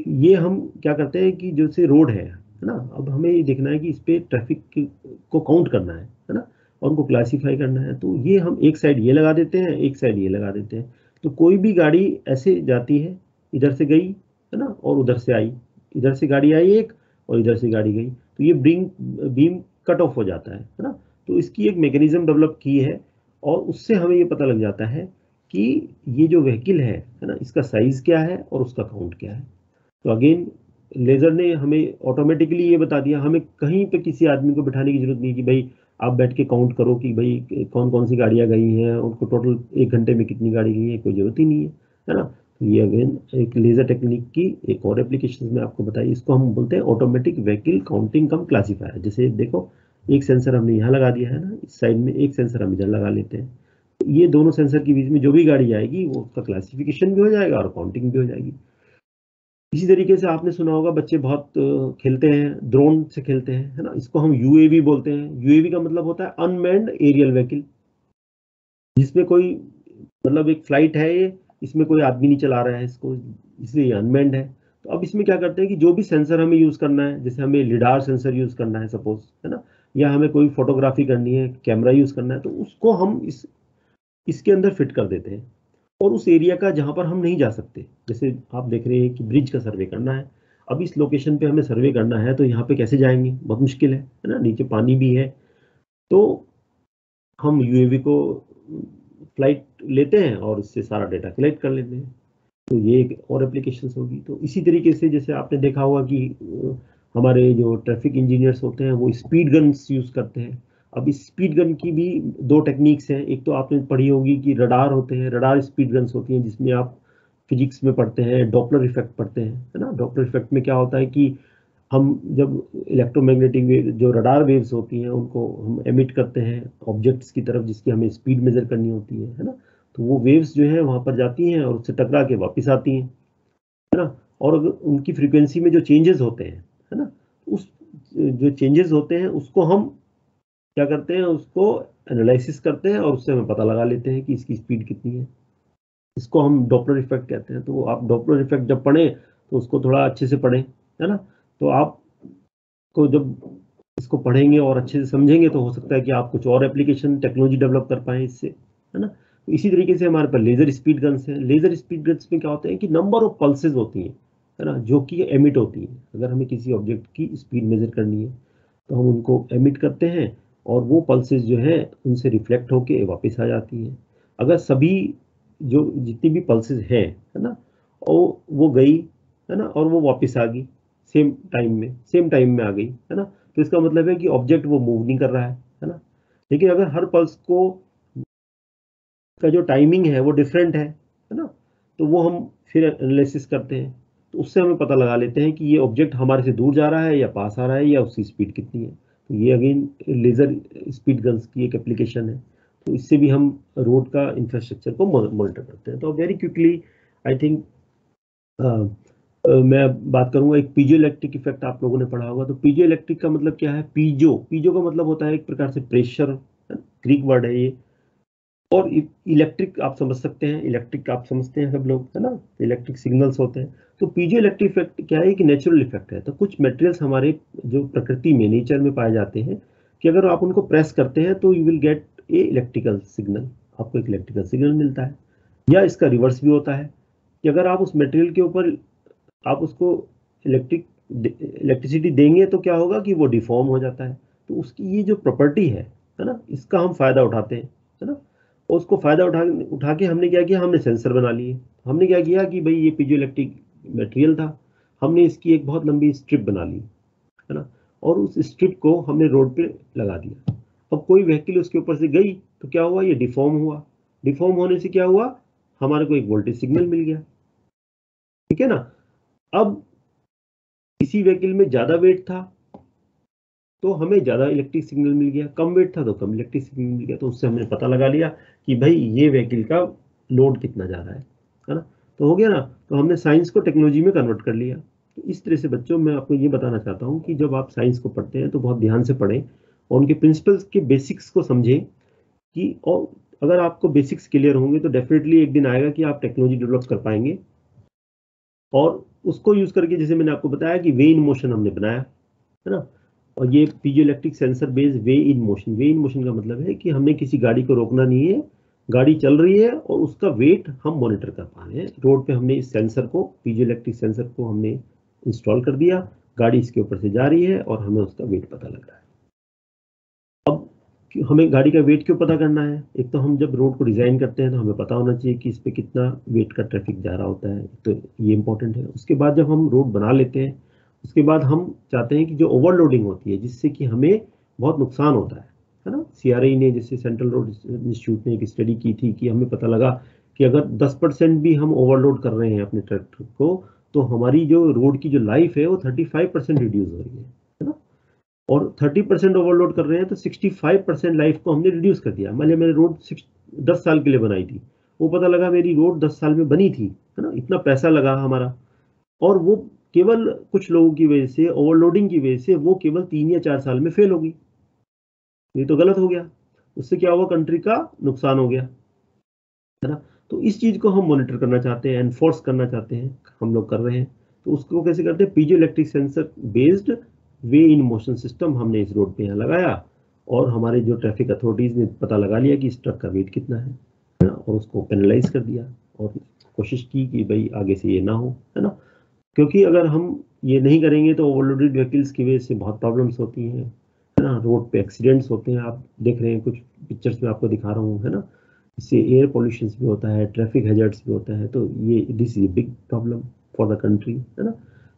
ये हम क्या करते हैं कि जो से रोड है ना, अब हमें ये देखना है कि इस पे ट्रैफिक को काउंट करना है ना, और उनको क्लासीफाई करना है। तो ये हम एक साइड ये लगा देते हैं, एक साइड ये लगा देते हैं। तो कोई भी गाड़ी ऐसे जाती है, इधर से गई, है ना, और उधर से आई, इधर से गाड़ी आई एक और इधर से गाड़ी गई, तो ये बीम कट ऑफ हो जाता है ना। तो इसकी एक मैकेनिज्म डेवलप की है और उससे हमें ये पता लग जाता है कि ये जो व्हीकल है ना, इसका साइज क्या है और उसका काउंट क्या है। तो अगेन लेजर ने हमें ऑटोमेटिकली ये बता दिया, हमें कहीं पे किसी आदमी को बिठाने की जरूरत नहीं कि भाई आप बैठ के काउंट करो कि भाई कौन कौन सी गाड़ियां गई हैं, उनको टोटल 1 घंटे में कितनी गाड़ी गई है, कोई जरूरत ही नहीं है ना। तो ये अगेन एक लेजर टेक्निक की एक और एप्लीकेशन में आपको बताई, इसको हम बोलते हैं ऑटोमेटिक व्हीकल काउंटिंग कम क्लासीफायर। जैसे देखो एक सेंसर हमने यहाँ लगा दिया है ना, इस साइड में एक सेंसर हम इधर लगा लेते हैं, तो ये दोनों सेंसर के बीच में जो भी गाड़ी आएगी वो उसका क्लासिफिकेशन भी हो जाएगा और काउंटिंग भी हो जाएगी। इसी तरीके से आपने सुना होगा, बच्चे बहुत खेलते हैं, ड्रोन से खेलते हैं, है ना। इसको हम यूएवी बोलते हैं। यूएवी का मतलब होता है अनमैन्ड एरियल व्हीकल, जिसमें कोई, मतलब एक फ्लाइट है ये, इसमें कोई आदमी नहीं चला रहा है इसको, इसलिए अनमैन्ड है। तो अब इसमें क्या करते हैं कि जो भी सेंसर हमें यूज करना है, जैसे हमें लिडार सेंसर यूज करना है सपोज, है ना, या हमें कोई फोटोग्राफी करनी है, कैमरा यूज करना है, तो उसको हम इसके अंदर फिट कर देते हैं। और उस एरिया का जहां पर हम नहीं जा सकते, जैसे आप देख रहे हैं कि ब्रिज का सर्वे करना है, अब इस लोकेशन पे हमें सर्वे करना है तो यहाँ पे कैसे जाएंगे, बहुत मुश्किल है ना, नीचे पानी भी है। तो हम यूएवी को फ्लाइट लेते हैं और उससे सारा डेटा कलेक्ट कर लेते हैं। तो ये एक और एप्लीकेशन होगी। तो इसी तरीके से जैसे आपने देखा होगा कि हमारे जो ट्रैफिक इंजीनियर्स होते हैं वो स्पीड गन्स यूज करते हैं। अब इस स्पीड गन की भी दो टेक्निक्स हैं। एक तो आपने पढ़ी होगी कि रडार होते हैं, रडार स्पीड गन्स होती हैं, जिसमें आप फिजिक्स में पढ़ते हैं डॉपलर इफेक्ट पढ़ते हैं, है ना। डॉपलर इफेक्ट में क्या होता है कि हम जब इलेक्ट्रोमैग्नेटिक वेव जो रडार वेव्स होती हैं उनको हम एमिट करते हैं ऑब्जेक्ट्स की तरफ जिसकी हमें स्पीड मेजर करनी होती है ना। तो वो वेव्स जो है वहां पर जाती हैं और उससे टकरा के वापस आती हैं, है ना। और अगर उनकी फ्रीक्वेंसी में जो चेंजेस होते हैं, है ना, उस जो चेंजेस होते हैं उसको हम क्या करते हैं, उसको एनालिसिस करते हैं और उससे हमें पता लगा लेते हैं कि इसकी स्पीड कितनी है। इसको हम डॉपलर इफेक्ट कहते हैं। तो आप डॉपलर इफेक्ट जब पढ़ें तो उसको थोड़ा अच्छे से पढ़ें, है ना। तो आप को जब इसको पढ़ेंगे और अच्छे से समझेंगे तो हो सकता है कि आप कुछ और एप्लीकेशन टेक्नोलॉजी डेवलप कर पाएं इससे, है ना। तो इसी तरीके से हमारे पास लेजर स्पीड गन्स हैं। लेजर स्पीड गन्स में क्या होता है कि नंबर ऑफ पल्सेस होती हैं, है ना, जो कि एमिट होती हैं। अगर हमें किसी ऑब्जेक्ट की स्पीड मेजर करनी है तो हम उनको एमिट करते हैं और वो पल्सेस जो है उनसे रिफ्लेक्ट होके वापस आ जाती हैं। अगर सभी जो जितनी भी पल्सेस हैं, है ना, और वो गई, है ना, और वो वापस आ गई सेम टाइम में आ गई, है ना, तो इसका मतलब है कि ऑब्जेक्ट वो मूव नहीं कर रहा है ना। लेकिन अगर हर पल्स को का जो टाइमिंग है वो डिफरेंट है ना, तो वो हम फिर एनालिसिस करते हैं। तो उससे हमें पता लगा लेते हैं कि ये ऑब्जेक्ट हमारे से दूर जा रहा है या पास आ रहा है या उसकी स्पीड कितनी है। तो ये अगेन लेजर स्पीड गन्स की एक एप्लीकेशन है। तो इससे भी हम रोड का इंफ्रास्ट्रक्चर को मॉनिटर करते हैं। तो वेरी क्विकली आई थिंक मैं बात करूंगा, एक पीजो इलेक्ट्रिक इफेक्ट आप लोगों ने पढ़ा होगा। तो पीजो इलेक्ट्रिक का मतलब क्या है, पीजो पीजो का मतलब होता है एक प्रकार से प्रेशर, ग्रीक वर्ड है ये। और इलेक्ट्रिक आप समझ सकते हैं, इलेक्ट्रिक आप समझते हैं सब लोग, है ना, इलेक्ट्रिक सिग्नल्स होते हैं। तो पीजो इलेक्ट्रिक इफेक्ट क्या है कि नेचुरल इफेक्ट है। तो कुछ मटेरियल्स हमारे जो प्रकृति में नेचर में पाए जाते हैं कि अगर आप उनको प्रेस करते हैं तो you will get A electrical signal, आपको एक इलेक्ट्रिकल सिग्नल मिलता है। या इसका रिवर्स भी होता है कि अगर आप उस मटेरियल के ऊपर आप उसको इलेक्ट्रिसिटी देंगे तो क्या होगा कि वो डिफॉर्म हो जाता है। तो उसकी ये जो प्रॉपर्टी है ना, इसका हम फायदा उठाते हैं, है ना। और उसको फायदा उठा के हमने क्या किया, हमने सेंसर बना लिए। हमने क्या किया कि भाई ये पीजो इलेक्ट्रिक मटेरियल था, हमने इसकी एक बहुत लंबी स्ट्रिप बना ली, है ना, और उस स्ट्रिप को हमने रोड पे लगा दिया। अब कोई व्हीकल उसके ऊपर से गई तो क्या हुआ, ये डिफॉर्म हुआ। डिफॉर्म होने से क्या हुआ, हमारे को एक वोल्टेज सिग्नल मिल गया, ठीक है ना। अब किसी व्हीकल में ज्यादा वेट था तो हमें ज्यादा इलेक्ट्रिक सिग्नल मिल गया, कम वेट था तो कम इलेक्ट्रिक सिग्नल मिल गया। तो उससे हमने पता लगा लिया कि भाई ये व्हीकल का लोड कितना जा रहा है ना। तो हो गया ना। तो हमने साइंस को टेक्नोलॉजी में कन्वर्ट कर लिया। तो इस तरह से बच्चों मैं आपको ये बताना चाहता हूँ कि जब आप साइंस को पढ़ते हैं तो बहुत ध्यान से पढ़ें और उनके प्रिंसिपल्स के बेसिक्स को समझें कि, और अगर आपको बेसिक्स क्लियर होंगे तो डेफिनेटली एक दिन आएगा कि आप टेक्नोलॉजी डेवलप कर पाएंगे। और उसको यूज करके जैसे मैंने आपको बताया कि वे इन मोशन हमने बनाया, है ना। और ये piezo electric sensor based way in motion, way in motion का मतलब है कि हमने किसी गाड़ी को रोकना नहीं है, गाड़ी चल रही है और उसका वेट हम मॉनिटर कर पा रहे हैं रोड पे। हमने इस सेंसर को, पीजो इलेक्ट्रिक सेंसर को हमने इंस्टॉल कर दिया, गाड़ी इसके ऊपर से जा रही है और हमें उसका वेट पता लग रहा है। अब हमें गाड़ी का वेट क्यों पता करना है, एक तो हम जब रोड को डिजाइन करते हैं तो हमें पता होना चाहिए कि इस पे कितना वेट का ट्रैफिक जा रहा होता है, तो ये इंपॉर्टेंट है। उसके बाद जब हम रोड बना लेते हैं उसके बाद हम चाहते हैं कि जो ओवरलोडिंग होती है जिससे कि हमें बहुत नुकसान होता है ना। सीआरआई ने, जैसे सेंट्रल रोड इंस्टीट्यूट ने एक स्टडी की थी कि हमें पता लगा कि अगर 10% भी हम ओवरलोड कर रहे हैं अपने ट्रैक्टर को तो हमारी जो रोड की जो लाइफ है वो 35% रिड्यूस हो रही है ना। और 30% ओवरलोड कर रहे हैं तो 65% लाइफ को हमने रिड्यूस कर दिया। मान लिया मैंने रोड 10 साल के लिए बनाई थी, वो पता लगा मेरी रोड 10 साल में बनी थी, है ना, इतना पैसा लगा हमारा, और वो केवल कुछ लोगों की वजह से, ओवरलोडिंग की वजह से वो केवल 3 या 4 साल में फेल होगी। ये तो गलत हो गया, उससे क्या हुआ, कंट्री का नुकसान हो गया, है ना। तो इस चीज को हम मॉनिटर करना चाहते हैं, एनफोर्स करना चाहते हैं, हम लोग कर रहे हैं। तो उसको कैसे करते हैं, piezo electric sensor based way in motion system हमने इस रोड पे यहाँ लगाया और हमारे जो ट्रैफिक अथॉरिटीज ने पता लगा लिया कि इस ट्रक का वेट कितना है ना, और उसको पेनलाइज कर दिया और कोशिश की कि भाई आगे से ये ना हो, है ना। क्योंकि अगर हम ये नहीं करेंगे तो ओवरलोडेड व्हीकल्स की वजह से बहुत प्रॉब्लम्स होती हैं, है ना। रोड पे एक्सीडेंट्स होते हैं, आप देख रहे हैं कुछ पिक्चर्स में आपको दिखा रहा हूँ, है ना। इससे एयर पॉल्यूशन भी होता है, ट्रैफिक हैजर्ड्स भी होता है, तो ये this is a big problem for the country, है ना।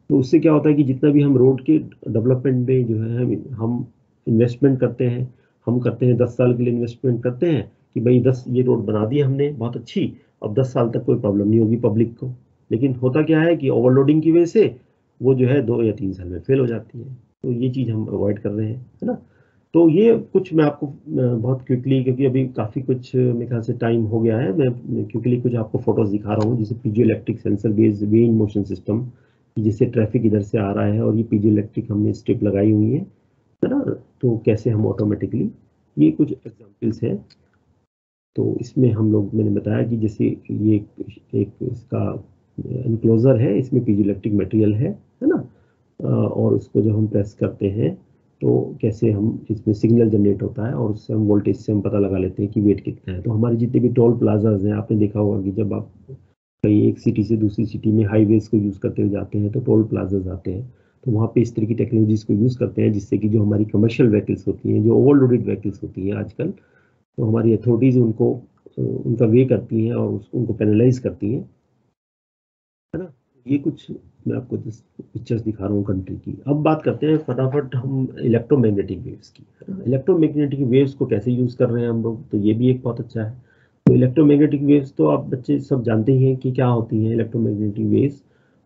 तो उससे क्या होता है कि जितना भी हम रोड के डेवलपमेंट में जो है हम इन्वेस्टमेंट करते हैं, हम करते हैं 10 साल के लिए इन्वेस्टमेंट करते हैं कि भाई 10 ये रोड बना दी हमने बहुत अच्छी, अब 10 साल तक कोई प्रॉब्लम नहीं होगी पब्लिक को। लेकिन होता क्या है कि ओवरलोडिंग की वजह से वो जो है 2 या 3 साल में फेल हो जाती है। तो ये चीज़ हम अवॉइड कर रहे हैं, है ना। तो ये कुछ मैं आपको बहुत क्विकली, क्योंकि अभी काफ़ी कुछ मेरे ख्याल से टाइम हो गया है, मैं क्विकली कुछ आपको फोटोज दिखा रहा हूँ, जैसे piezo electric sensor based way in motion system, जैसे ट्रैफिक इधर से आ रहा है और ये पीजो इलेक्ट्रिक हमने स्ट्रिप लगाई हुई है ना, तो कैसे हम ऑटोमेटिकली, ये कुछ एग्जाम्पल्स हैं। तो इसमें हम लोग, मैंने बताया कि जैसे ये एक इसका इनक्लोजर है, इसमें पीजो इलेक्ट्रिक मटेरियल है ना, और उसको जब हम प्रेस करते हैं तो कैसे हम इसमें सिग्नल जनरेट होता है और उससे हम वोल्टेज से हम पता लगा लेते हैं कि वेट कितना है। तो हमारे जितने भी टोल प्लाजाज हैं, आपने देखा होगा कि जब आप कहीं एक सिटी से दूसरी सिटी में हाईवेज को यूज़ करते हुए जाते हैं तो टोल प्लाजाज आते हैं, तो वहाँ पे इस तरह की टेक्नोलॉजीज को यूज़ करते हैं जिससे कि जो हमारी कमर्शियल व्हीकल्स होती हैं, जो ओवरलोडेड व्हीकल्स होती हैं आजकल, तो हमारी अथॉरिटीज़ उनको उनका वे करती हैं और उनको पेनलाइज करती हैं, है ना। ये कुछ मैं आपको पिक्चर्स दिखा रहा हूँ कंट्री की। अब बात करते हैं फटाफट हम इलेक्ट्रोमैग्नेटिक वेव्स की, है ना। इलेक्ट्रोमैग्नेटिक वेव्स को कैसे यूज़ कर रहे हैं हम लोग, तो ये भी एक बहुत अच्छा है। तो इलेक्ट्रोमैग्नेटिक वेव्स तो आप बच्चे सब जानते ही हैं कि क्या होती हैं इलेक्ट्रोमैग्नेटिक वेव्स,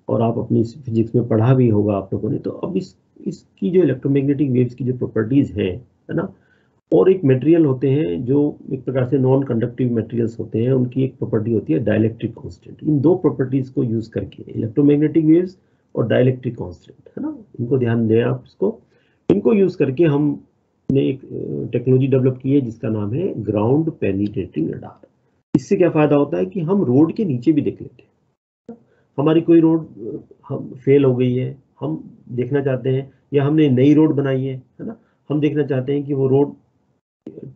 और आप अपनी फिजिक्स में पढ़ा भी होगा आप लोगों ने। तो अब इसकी जो इलेक्ट्रोमैग्नेटिक वेव्स की जो प्रॉपर्टीज़ हैं, है ना, और एक मटेरियल होते हैं जो एक प्रकार से नॉन कंडक्टिव मटेरियल्स होते हैं, उनकी एक प्रॉपर्टी होती है डाइलेक्ट्रिक कांस्टेंट। इन दो प्रॉपर्टीज को यूज करके इलेक्ट्रोमैग्नेटिक वेव्स और डाइलेक्ट्रिक कांस्टेंट, है ना, इनको ध्यान दें आप इसको। इनको यूज करके हमने एक टेक्नोलॉजी डेवलप की है जिसका नाम है ग्राउंड पेनिट्रेटिंग रडार। इससे क्या फायदा होता है कि हम रोड के नीचे भी देख लेते हैं। हमारी कोई रोड हम फेल हो गई है, हम देखना चाहते हैं, या हमने नई रोड बनाई है ना, हम देखना चाहते हैं कि वो रोड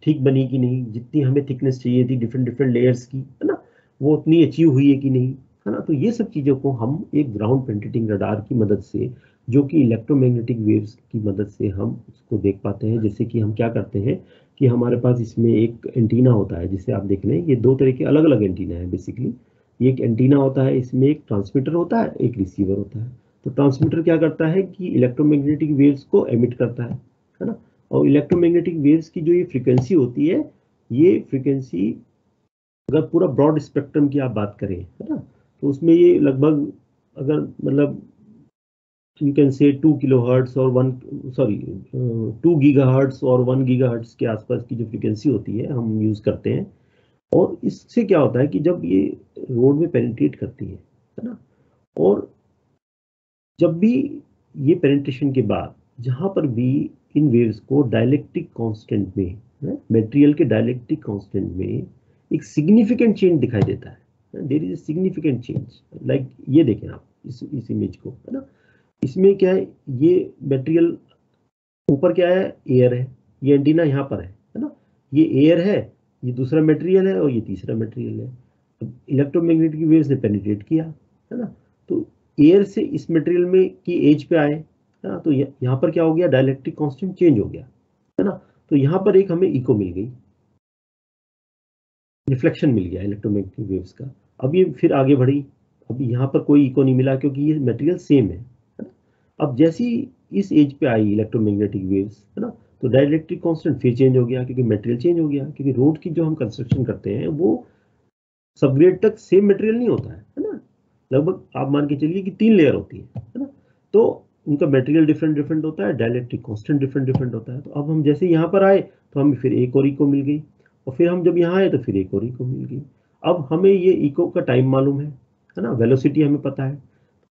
ठीक बनी कि नहीं, जितनी हमें थिकनेस चाहिए थी डिफरेंट डिफरेंट लेयर्स की, है ना, वो उतनी अचीव हुई है कि नहीं, है ना। तो ये सब चीज़ों को हम एक ग्राउंड पेनिट्रेटिंग रडार की मदद से, जो कि इलेक्ट्रोमैग्नेटिक वेव्स की मदद से हम उसको देख पाते हैं। जैसे कि हम क्या करते हैं कि हमारे पास इसमें एक एंटीना होता है, जिसे आप देख लें, ये 2 तरह के अलग अलग एंटीना है बेसिकली। ये एक एंटीना होता है, इसमें एक ट्रांसमीटर होता है, एक रिसीवर होता है। तो ट्रांसमीटर क्या करता है कि इलेक्ट्रोमैग्नेटिक वेव्स को एमिट करता है ना। और इलेक्ट्रोमैग्नेटिक वेव्स की जो ये फ्रीक्वेंसी होती है, ये फ्रीक्वेंसी अगर पूरा ब्रॉड स्पेक्ट्रम की आप बात करें, है ना, तो उसमें ये लगभग, अगर मतलब यू कैन से 2 किलोहर्ट्ज और 2 गीगाहर्ट्ज और 1 गीगाहर्ट्ज के आसपास की जो फ्रीक्वेंसी होती है हम यूज करते हैं। और इससे क्या होता है कि जब ये रोड में पेनिट्रेट करती है ना, और जब भी ये पेनिट्रेशन के बाद जहां पर भी इन वेव्स को डाइलेक्ट्रिक कांस्टेंट में, मटेरियल के डाइलेक्ट्रिक कांस्टेंट में एक सिग्निफिकेंट चेंज दिखाई देता है, there is a significant change. Like ये देखें आप इस इमेज को, है ना। इसमें क्या है, ये मटेरियल ऊपर क्या है, एयर है, ये एंटीना यहाँ पर है ना, ये एयर है, ये दूसरा मटेरियल है और ये तीसरा मटेरियल है। अब इलेक्ट्रोमैग्नेटिक वेव्स ने पेनिट्रेट किया, है ना, तो एयर से इस मटेरियल में की एज पे आए, है ना, तो यहाँ पर क्या हो गया, डाइलेक्ट्रिक कांस्टेंट चेंज हो गया, है ना। तो यहाँ पर एक हमें इको मिल गई, रिफ्लेक्शन मिल गया इलेक्ट्रोमैग्नेटिक वेव्स का। अब ये फिर आगे बढ़ी, अब यहाँ पर कोई इको नहीं मिला क्योंकि ये मटेरियल सेम है ना। अब जैसी इस एज पे आई इलेक्ट्रोमैग्नेटिक वेव्स, है ना, तो डाइलेक्ट्रिक कांस्टेंट फिर चेंज हो गया क्योंकि मटेरियल चेंज हो गया। क्योंकि रोड की जो हम कंस्ट्रक्शन करते हैं वो सबग्रेड तक सेम मटेरियल नहीं होता है ना, लगभग आप मान के चलिए कि 3 लेयर होती है ना, तो उनका मटेरियल डिफरेंट डिफरेंट होता है, डाइलेक्ट्रिक कांस्टेंट डिफरेंट डिफरेंट होता है। तो अब हम जैसे यहाँ पर आए तो हमें फिर एक और इको मिल गई, और फिर हम जब यहाँ आए तो फिर एक और इको मिल गई। अब हमें ये इको का टाइम मालूम है ना, वेलोसिटी हमें पता है,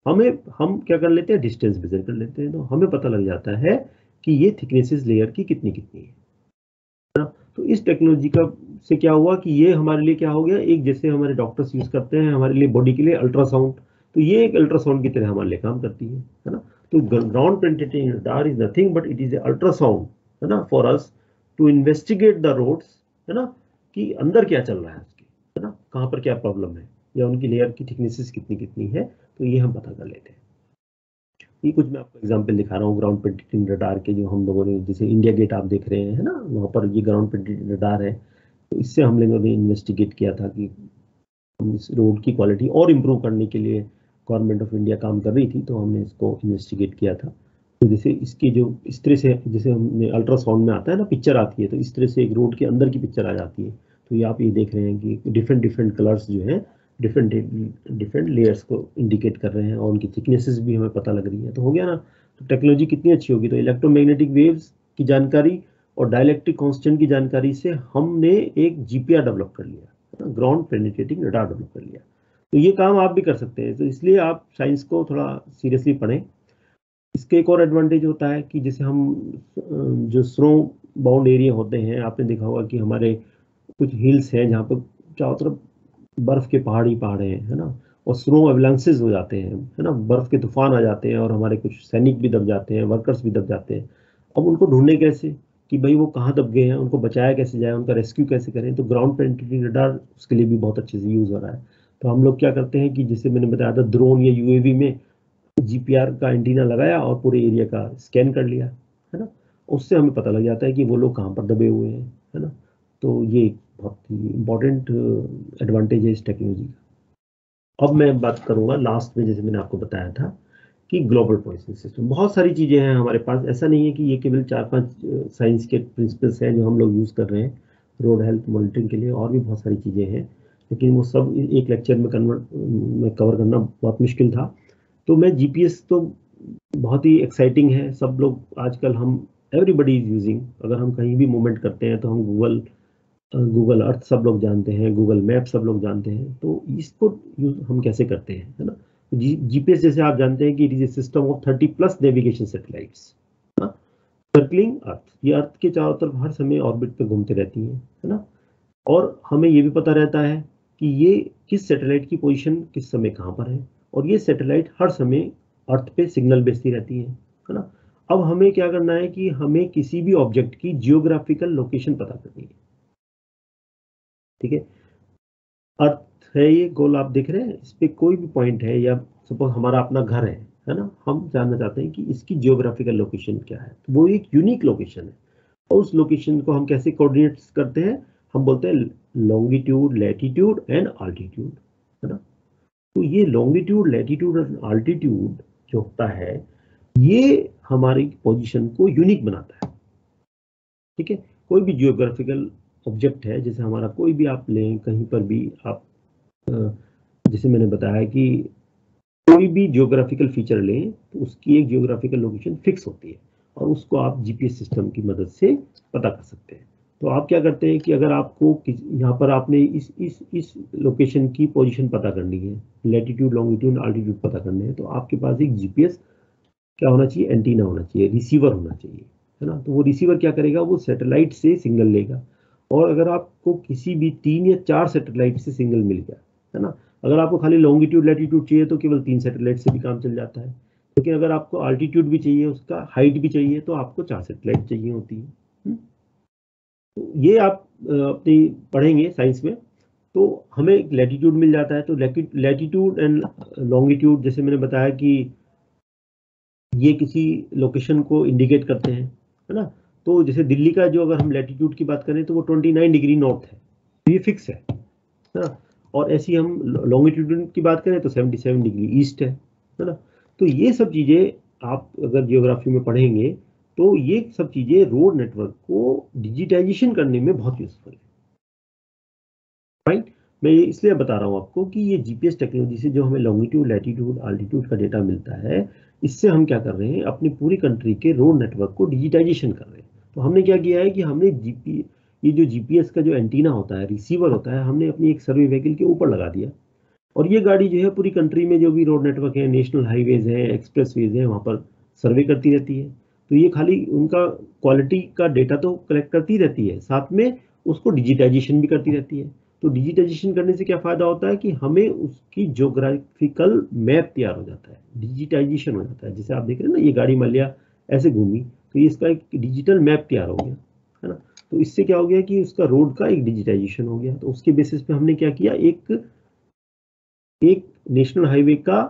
हम क्या कर लेते हैं, डिस्टेंस मेजर कर लेते हैं, तो हमें पता लग जाता है कि ये थिकनेसेस लेयर की कितनी कितनी है ना। तो इस टेक्नोलॉजी का से क्या हुआ कि ये हमारे लिए क्या हो गया, एक जैसे हमारे डॉक्टर्स यूज करते हैं हमारे लिए बॉडी के लिए अल्ट्रासाउंड, तो ये एक अल्ट्रासाउंड की तरह हमारे लिए काम करती है ना। तो ground penetrating radar is nothing but it is a ultrasound, है ना, for us to investigate the roads, है ना, कि अंदर क्या चल रहा है उसके, है ना, कहाँ पर क्या प्रॉब्लम है, या उनकी लेयर की थिकनेसेस कितनी कितनी है, तो ये हम पता कर लेते हैं। ये कुछ मैं आपको एग्जांपल दिखा रहा हूँ ग्राउंड पेनिट्रेटिंग रडार के, जो हम लोगों ने, जैसे इंडिया गेट आप देख रहे हैं, है ना, वहाँ पर ये ग्राउंड पेनिट्रेटिंग रडार है। तो इससे हम लोगों ने इन्वेस्टिगेट किया था कि हम इस रोड की क्वालिटी और इम्प्रूव करने के लिए गवर्नमेंट ऑफ इंडिया काम कर रही थी, तो हमने इसको इन्वेस्टिगेट किया था। तो जैसे इसकी जो इस तरह से, जैसे हमने अल्ट्रासाउंड में आता है ना, पिक्चर आती है, तो इस तरह से एक रोड के अंदर की पिक्चर आ जाती है। तो ये आप ये देख रहे हैं कि डिफरेंट डिफरेंट कलर्स जो है डिफरेंट लेयर्स को इंडिकेट कर रहे हैं, और उनकी थिकनेसेस भी हमें पता लग रही है। तो हो गया ना, तो टेक्नोलॉजी कितनी अच्छी होगी। तो इलेक्ट्रोमैग्नेटिक वेव्स की जानकारी और डाइलेक्ट्रिक कांस्टेंट की जानकारी से हमने एक जीपीआर डेवलप कर लिया, ग्राउंड पेनिट्रेटिंग रडार डेवलप कर लिया। तो ये काम आप भी कर सकते हैं। तो इसलिए आप साइंस को थोड़ा सीरियसली पढ़ें। इसके एक और एडवांटेज होता है कि जैसे हम जो स्नो बाउंड एरिया होते हैं, आपने देखा होगा कि हमारे कुछ हिल्स हैं जहाँ पर चारों तरफ बर्फ के पहाड़ ही पहाड़ हैं, है ना, और स्नो अवलांसेस हो जाते हैं, है ना, बर्फ के तूफान आ जाते हैं और हमारे कुछ सैनिक भी दब जाते हैं, वर्कर्स भी दब जाते हैं। अब उनको ढूंढने कैसे कि भाई वो कहाँ दब गए हैं, उनको बचाया कैसे जाए, उनका रेस्क्यू कैसे करें। तो ग्राउंड पेनिट्रेटिंग रडार उसके लिए भी बहुत अच्छे से यूज हो रहा है। तो हम लोग क्या करते हैं कि जैसे मैंने बताया था, ड्रोन या यूएवी में जीपीआर का एंटीना लगाया और पूरे एरिया का स्कैन कर लिया, है ना, उससे हमें पता लग जाता है कि वो लोग कहाँ पर दबे हुए हैं, है ना। तो ये बहुत ही इम्पोर्टेंट एडवांटेज है इस टेक्नोलॉजी का। अब मैं बात करूंगा लास्ट में, जैसे मैंने आपको बताया था कि ग्लोबल पॉइजनिंग सिस्टम, बहुत सारी चीजें हैं हमारे पास। ऐसा नहीं है कि ये केवल 4-5 साइंस के प्रिंसिपल्स हैं जो हम लोग यूज कर रहे हैं रोड हेल्थ मॉनिटरिंग के लिए, और भी बहुत सारी चीजें हैं, लेकिन वो सब एक लेक्चर में कवर करना बहुत मुश्किल था। तो मैं जीपीएस तो बहुत ही एक्साइटिंग है, सब लोग आजकल, हम एवरीबडी इज यूजिंग। अगर हम कहीं भी मूवमेंट करते हैं तो हम गूगल अर्थ सब लोग जानते हैं, गूगल मैप सब लोग जानते हैं। तो इसको यूज हम कैसे करते हैं, है ना। जीपीएस जैसे आप जानते हैं कि it is a system of 30+ navigation satellites circling earth. ये अर्थ के चारों तरफ हर समय ऑर्बिट पे घूमते रहती हैं, है ना। और हमें ये भी पता रहता है कि ये किस सैटेलाइट की पोजीशन किस समय कहाँ पर है, और ये सैटेलाइट हर समय अर्थ पे सिग्नल भेजती रहती है ना। अब हमें क्या करना है कि हमें किसी भी ऑब्जेक्ट की जियोग्राफिकल लोकेशन पता करनी है, ठीक है। अर्थ है ये गोल आप देख रहे हैं, इस पे कोई भी पॉइंट है, या सपोज हमारा अपना घर है ना, हम जानना चाहते हैं कि इसकी जियोग्राफिकल लोकेशन क्या है। तो वो एक यूनिक लोकेशन है, और उस लोकेशन को हम कैसे कोऑर्डिनेट्स करते हैं, हम बोलते हैं लॉन्गिट्यूड, लैटिट्यूड एंड आल्टीट्यूड, है ना। तो ये लॉन्गिट्यूड, लैटिट्यूड और आल्टीट्यूड जो होता है, ये हमारी पोजीशन को यूनिक बनाता है, ठीक है। कोई भी जियोग्राफिकल ऑब्जेक्ट है, जैसे हमारा कोई भी आप लें, कहीं पर भी आप, जैसे मैंने बताया कि कोई भी जियोग्राफिकल फीचर लें तो उसकी एक जियोग्राफिकल लोकेशन फिक्स होती है, और उसको आप जीपीएस सिस्टम की मदद से पता कर सकते हैं। तो आप क्या करते हैं कि अगर आपको यहाँ पर आपने इस लोकेशन की पोजीशन पता करनी है, लैटिट्यूड, लॉन्गिट्यूड, आल्टीट्यूड पता करने हैं, तो आपके पास एक जीपीएस क्या होना चाहिए, एंटीना होना चाहिए, रिसीवर होना चाहिए, है ना। तो वो रिसीवर क्या करेगा, वो सैटेलाइट से सिग्नल लेगा, और अगर आपको किसी भी 3 या 4 सैटेलाइट से सिग्नल मिल गया, है ना, अगर आपको खाली लॉन्गिट्यूड लैटिट्यूड चाहिए तो केवल 3 सैटेलाइट से भी काम चल जाता है, लेकिन अगर आपको आल्टीट्यूड भी चाहिए, उसका हाइट भी चाहिए, तो आपको 4 सैटेलाइट चाहिए होती है। तो ये आप अपनी पढ़ेंगे साइंस में। तो हमें लैटिट्यूड मिल जाता है, तो लैटिट्यूड एंड लॉन्गिट्यूड, जैसे मैंने बताया कि ये किसी लोकेशन को इंडिकेट करते हैं, है ना। तो जैसे दिल्ली का जो, अगर हम लैटिट्यूड की बात करें तो वो 29 डिग्री नॉर्थ है, तो ये फिक्स है ना। और ऐसी हम लॉन्गिट्यूड की बात करें तो 77 डिग्री ईस्ट है ना। तो ये सब चीजें आप अगर जियोग्राफी में पढ़ेंगे तो ये सब चीजें रोड नेटवर्क को डिजिटाइजेशन करने में बहुत यूजफुल है, राइट। मैं ये इसलिए बता रहा हूँ आपको कि ये जीपीएस टेक्नोलॉजी से जो हमें लॉन्गिट्यूड, लैटिट्यूड, आल्टीट्यूड का डेटा मिलता है, इससे हम क्या कर रहे हैं, अपनी पूरी कंट्री के रोड नेटवर्क को डिजिटाइजेशन कर रहे हैं। तो हमने क्या किया है कि हमने ये जो जीपीएस का जो एंटीना होता है, रिसीवर होता है, हमने अपनी एक सर्वे व्हीकल के ऊपर लगा दिया, और ये गाड़ी जो है पूरी कंट्री में जो भी रोड नेटवर्क है, नेशनल हाईवेज है, एक्सप्रेसवेज है, वहाँ पर सर्वे करती रहती है। तो ये खाली उनका क्वालिटी का डेटा तो कलेक्ट करती रहती है, साथ में उसको डिजिटाइजेशन भी करती रहती है। तो डिजिटाइजेशन करने से क्या फायदा होता है कि हमें उसकी ज्योग्राफिकल मैप तैयार हो जाता है, डिजिटाइजेशन हो जाता है। जैसे आप देख रहे हैं ना, ये गाड़ी मान लिया ऐसे घूमी, तो ये इसका एक डिजिटल मैप तैयार हो गया, है ना। तो इससे क्या हो गया कि उसका रोड का एक डिजिटाइजेशन हो गया। तो उसके बेसिस पे हमने क्या किया, एक नेशनल हाईवे का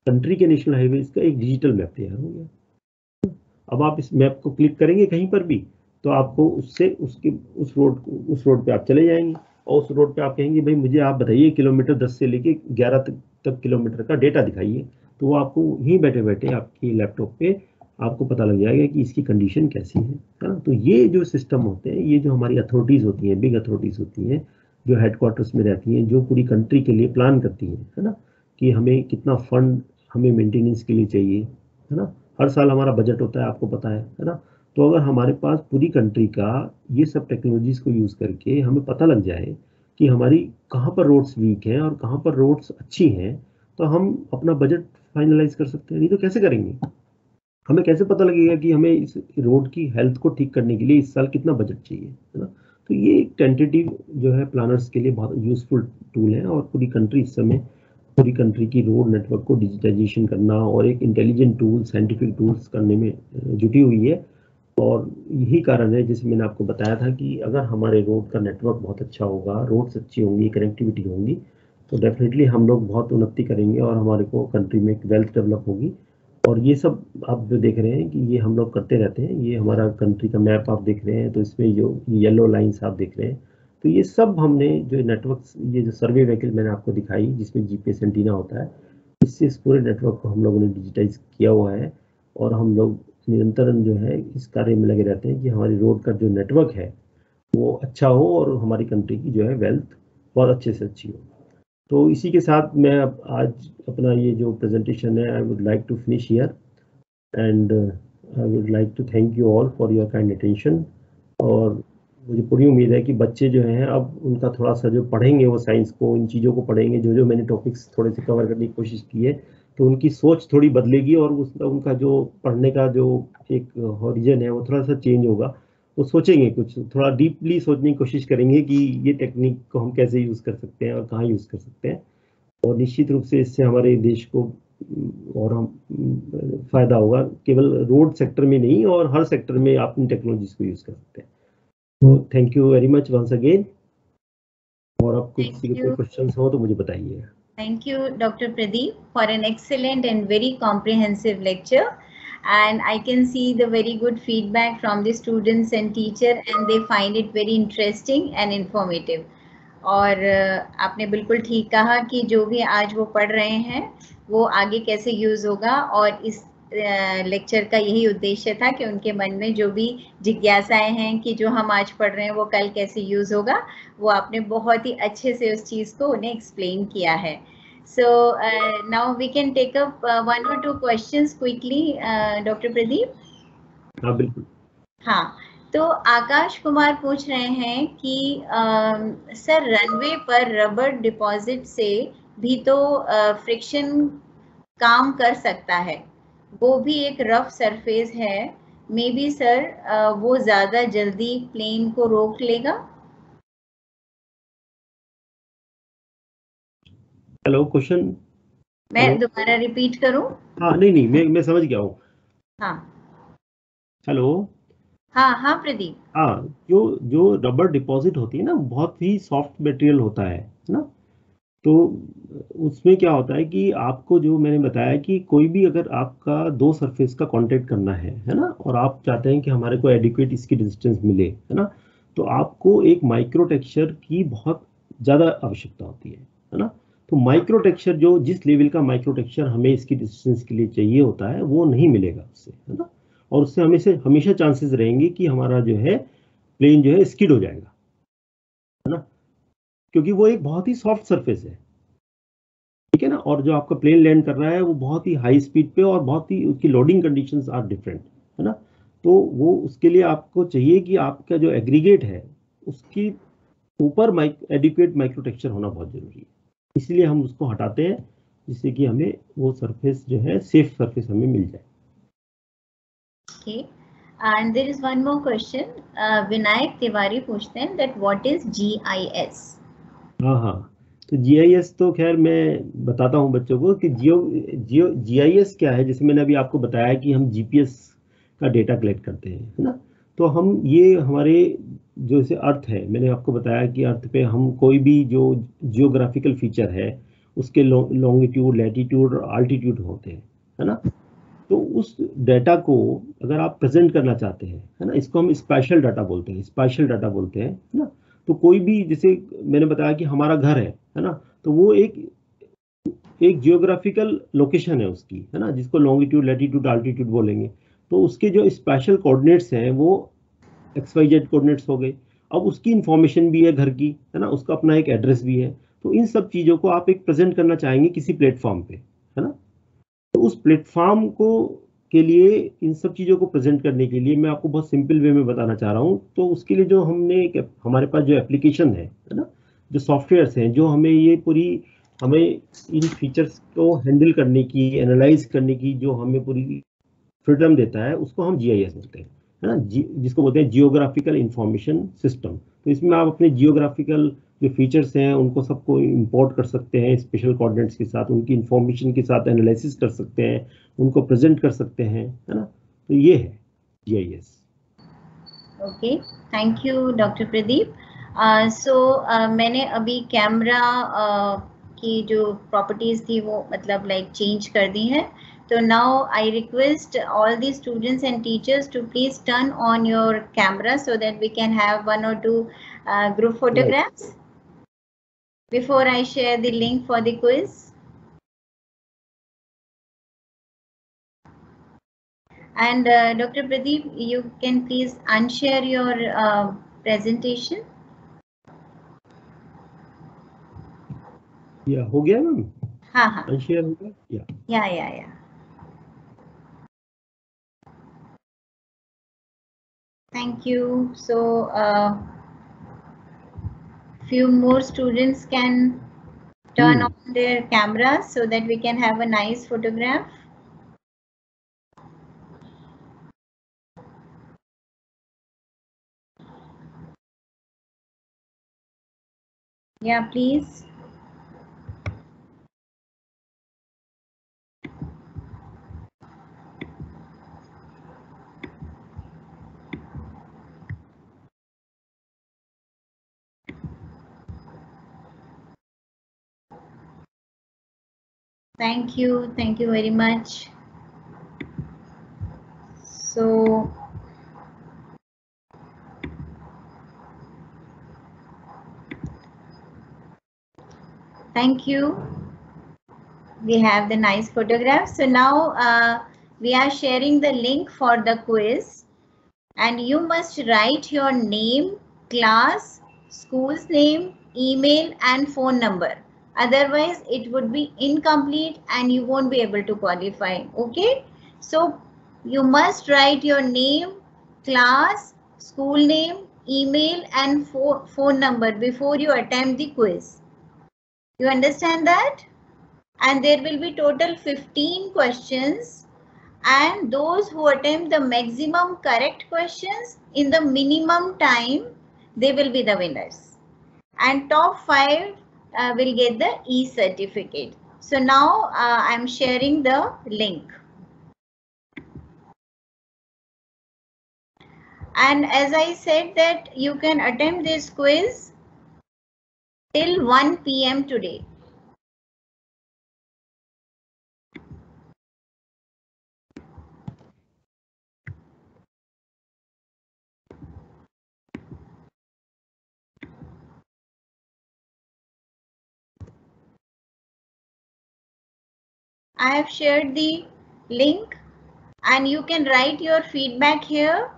कंट्री के नेशनल हाईवेज का एक डिजिटल मैप तैयार हो गया। अब आप इस मैप को क्लिक करेंगे कहीं पर भी तो आपको उससे उस रोड पे आप चले जाएंगे और उस रोड पे आप कहेंगे भाई मुझे आप बताइए किलोमीटर 10 से लेके 11 तक किलोमीटर का डेटा दिखाइए, तो वो आपको यहीं बैठे बैठे आपकी लैपटॉप पे आपको पता लग जाएगा कि इसकी कंडीशन कैसी है ना। तो ये जो सिस्टम होते हैं, ये जो हमारी अथॉरिटीज़ होती हैं, बिग अथॉरिटीज़ होती हैं जो हेडक्वार्टर्स में रहती हैं, जो पूरी कंट्री के लिए प्लान करती हैं, है ना, कि हमें कितना फंड हमें मेंटेनेंस के लिए चाहिए, है ना। हर साल हमारा बजट होता है, आपको पता है ना। तो अगर हमारे पास पूरी कंट्री का ये सब टेक्नोलॉजीज को यूज़ करके हमें पता लग जाए कि हमारी कहाँ पर रोड्स वीक हैं और कहाँ पर रोड्स अच्छी हैं, तो हम अपना बजट फाइनलाइज कर सकते हैं। नहीं तो कैसे करेंगे? हमें कैसे पता लगेगा कि हमें इस रोड की हेल्थ को ठीक करने के लिए इस साल कितना बजट चाहिए, है ना। तो ये एक टेंटेटिव जो है प्लानर्स के लिए बहुत यूजफुल टूल है और पूरी कंट्री इस समय पूरी कंट्री की रोड नेटवर्क को डिजिटाइजेशन करना और एक इंटेलिजेंट टूल, साइंटिफिक टूल्स करने में जुटी हुई है। और यही कारण है, जैसे मैंने आपको बताया था, कि अगर हमारे रोड का नेटवर्क बहुत अच्छा होगा, रोड्स अच्छी होंगी, कनेक्टिविटी होंगी, तो डेफिनेटली हम लोग बहुत उन्नति करेंगे और हमारे को कंट्री में एक वेल्थ डेवलप होगी। और ये सब आप जो देख रहे हैं कि ये हम लोग करते रहते हैं, ये हमारा कंट्री का मैप आप देख रहे हैं, तो इसमें जो येलो लाइंस आप देख रहे हैं, तो ये सब हमने जो नेटवर्क, ये जो सर्वे व्हीकल मैंने आपको दिखाई जिसमें जीपीएस एंटीना होता है, इससे इस पूरे नेटवर्क को हम लोगों ने डिजिटाइज किया हुआ है। और हम लोग निरंतरन जो है इस कार्य में लगे रहते हैं कि हमारी रोड का जो नेटवर्क है वो अच्छा हो और हमारी कंट्री की जो है वेल्थ बहुत अच्छे से अच्छी हो। तो इसी के साथ मैं अब आज अपना ये जो प्रेजेंटेशन है, I would like to finish here and I would like to thank you all for your kind attention. और मुझे पूरी उम्मीद है कि बच्चे जो हैं अब उनका थोड़ा सा जो पढ़ेंगे, वो साइंस को, इन चीज़ों को पढ़ेंगे, जो जो मैंने टॉपिक्स थोड़े से कवर करने की कोशिश की है, तो उनकी सोच थोड़ी बदलेगी और उनका जो पढ़ने का जो एक हॉरिजन है वो थोड़ा सा चेंज होगा। वो सोचेंगे, कुछ थोड़ा डीपली सोचने की कोशिश करेंगे कि ये टेक्निक को हम कैसे यूज़ कर सकते हैं और कहाँ यूज़ कर सकते हैं। और निश्चित रूप से इससे हमारे देश को और हम फायदा होगा, केवल रोड सेक्टर में नहीं और हर सेक्टर में आप इन टेक्नोलॉजीज को यूज़ कर सकते हैं। तो thank you very much once again. और आप किसी के कोई क्वेश्चंस हो तो मुझे बताइए। Thank you, Dr. Pradeep, for an excellent and very comprehensive lecture. And I can see the very good feedback from the students and teacher, and they find it very interesting and informative. और आपने बिल्कुल ठीक कहा कि जो भी आज वो पढ़ रहे हैं वो आगे कैसे यूज़ होगा, और इस लेक्चर का यही उद्देश्य था कि उनके मन में जो भी जिज्ञासाएं हैं कि जो हम आज पढ़ रहे हैं वो कल कैसे यूज़ होगा, वो आपने बहुत ही अच्छे से उस चीज़ को उन्हें एक्सप्लेन किया है। So now we can take up 1 or 2 questions quickly, Dr. Pradeep. हाँ बिल्कुल। हाँ, तो आकाश कुमार पूछ रहे हैं कि सर रनवे पर रबर डिपॉजिट से भी तो फ्रिक्शन काम कर सकता है, वो भी एक रफ सरफेस है, मे बी सर वो ज़्यादा जल्दी प्लेन को रोक लेगा। हेलो, क्वेश्चन मैं दोबारा रिपीट करूं? हाँ नहीं, मैं समझ गया हूँ। हाँ हेलो। हाँ प्रदीप। हाँ, जो रबर डिपॉजिट होती है ना, बहुत ही सॉफ्ट मटेरियल होता है ना। तो उसमें क्या होता है कि आपको जो मैंने बताया कि कोई भी अगर आपका दो सरफेस का कांटेक्ट करना है ना, और आप चाहते हैं कि हमारे को एडिक्वेट इसकी डिस्टेंस मिले, है ना, तो आपको एक माइक्रो टेक्सचर की बहुत ज़्यादा आवश्यकता होती है ना। तो माइक्रो टेक्सचर, जो जिस लेवल का माइक्रो टेक्सचर हमें इसकी डिस्टेंस के लिए चाहिए होता है, वो नहीं मिलेगा उससे, है ना। और उससे हमेशा चांसेस रहेंगे कि हमारा जो है प्लेन जो है स्किड हो जाएगा, है ना, क्योंकि वो एक बहुत ही सॉफ्ट सरफेस है, ठीक है ना। और जो आपका प्लेन लैंड कर रहा है वो बहुत ही हाई स्पीड पे और बहुत ही उसकी लोडिंग कंडीशंस आर डिफरेंट, है ना। तो वो उसके लिए आपको चाहिए कि आपका जो एग्रीगेट है उसकी ऊपर एडिक्वेट माइक्रो टेक्सचर होना बहुत जरूरी है। इसलिए हम उसको हटाते हैं, जिससे कि हमें वो सरफेस जो है सेफ सरफेस हमें मिल जाए। Okay. And there is one more question. Vinayak Tiwari पूछते हैं that what is GIS? हाँ, तो GIS तो खैर मैं बताता हूँ बच्चों को कि GIS क्या है। जैसे मैंने अभी आपको बताया कि हम GPS का डेटा कलेक्ट करते हैं, है ना। तो हम ये हमारे जैसे अर्थ है, मैंने आपको बताया कि अर्थ पे हम कोई भी जो जियोग्राफिकल फीचर है उसके लॉन्गिट्यूड, लैटिट्यूड और आल्टीट्यूड होते हैं, है ना। तो उस डाटा को अगर आप प्रेजेंट करना चाहते हैं, है ना, इसको हम स्पेशल डाटा बोलते हैं, स्पेशल डाटा बोलते हैं, है ना। तो कोई भी, जैसे मैंने बताया कि हमारा घर है ना, तो वो एक जियोग्राफिकल लोकेशन है उसकी, है ना, जिसको लॉन्गिट्यूड, लैटिट्यूड, आल्टीट्यूड बोलेंगे। तो उसके जो स्पेशल कोऑर्डिनेट्स हैं वो XYZ कोऑर्डिनेट्स हो गए। अब उसकी इंफॉर्मेशन भी है घर की, है ना, उसका अपना एक एड्रेस भी है। तो इन सब चीजों को आप एक प्रेजेंट करना चाहेंगे किसी प्लेटफॉर्म पे, है ना। तो उस प्लेटफॉर्म को के लिए, इन सब चीज़ों को प्रेजेंट करने के लिए मैं आपको बहुत सिंपल वे में बताना चाह रहा हूँ। तो उसके लिए जो हमारे पास जो एप्लीकेशन है ना, जो सॉफ्टवेयर्स हैं, जो हमें इन फीचर्स को हैंडल करने की, एनालाइज करने की जो हमें पूरी फ्रीडम देता है, उसको हम GIS बोलते हैं, है ना, जिसको बोलते हैं जियोग्राफिकल इंफॉर्मेशन सिस्टम। तो इसमें आप अपने जियोग्राफिकल जो फीचर्स हैं उनको सबको इंपोर्ट कर सकते हैं स्पेशल कोऑर्डिनेट्स के साथ, उनकी इंफॉर्मेशन के साथ एनालिसिस कर सकते हैं, उनको प्रेजेंट कर सकते हैं, है ना। तो ये है GIS। Okay, thank you doctor Pradeep. मैंने अभी कैमरा की जो प्रॉपर्टीज थी वो मतलब लाइक चेंज कर दी है। तो now I request all the students and teachers to please turn on your camera so that we can have 1 or 2 group photographs before I share the link for the quiz. And Dr. Pradeep, you can please unshare your presentation. या हो गया ma'am? हाँ हाँ, unshare हो गया या thank you. So few more students can turn on their cameras so that we can have a nice photograph. Yeah, please. Thank you very much. So thank you. We have the nice photographs. So now we are sharing the link for the quiz, and you must write your name, class, school's name, email and phone number. Otherwise it would be incomplete and you won't be able to qualify. Okay, so you must write your name, class, school name, email and phone number before you attempt the quiz. You understand that? And there will be total 15 questions, and those who attempt the maximum correct questions in the minimum time, they will be the winners, and top 5 will get the e-certificate. So now I'm sharing the link, and as I said that you can attempt this quiz till 1 PM today. I have shared the link and you can write your feedback here.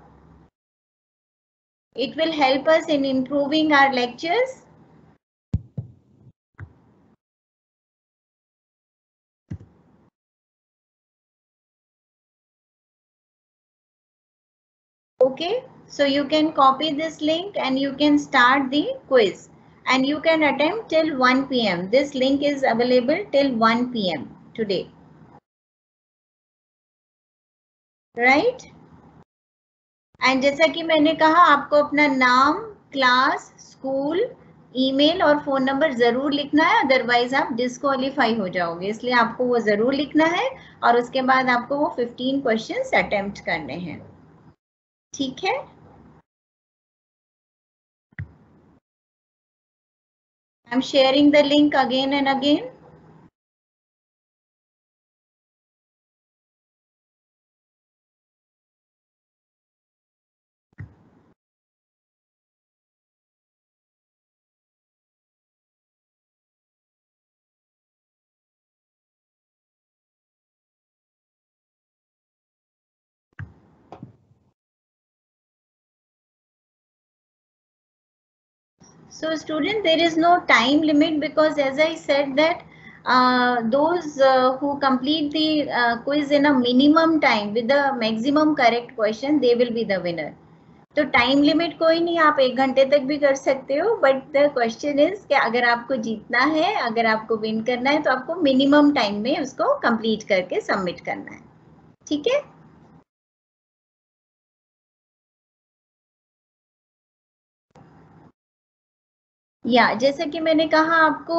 It will help us in improving our lectures. Okay, so you can copy this link and you can start the quiz, and you can attempt till 1 PM. This link is available till 1 PM today. Right? And जैसा कि मैंने कहा, आपको अपना नाम, class, school, email और phone number जरूर लिखना है, अदरवाइज आप डिस्क्वालीफाई हो जाओगे। इसलिए आपको वो जरूर लिखना है और उसके बाद आपको वो 15 क्वेश्चंस अटेम्प्ट करने हैं। ठीक है? I'm sharing the link again and again. So student, there is no time limit, because as I said that those who complete the quiz in a minimum time with the maximum correct question, they will be the winner. तो time limit कोई नहीं, आप 1 घंटे तक भी कर सकते हो, बट द क्वेश्चन इज कि अगर आपको जीतना है, अगर आपको विन करना है, तो आपको मिनिमम टाइम में उसको कंप्लीट करके सबमिट करना है. ठीक है. या जैसा कि मैंने कहा, आपको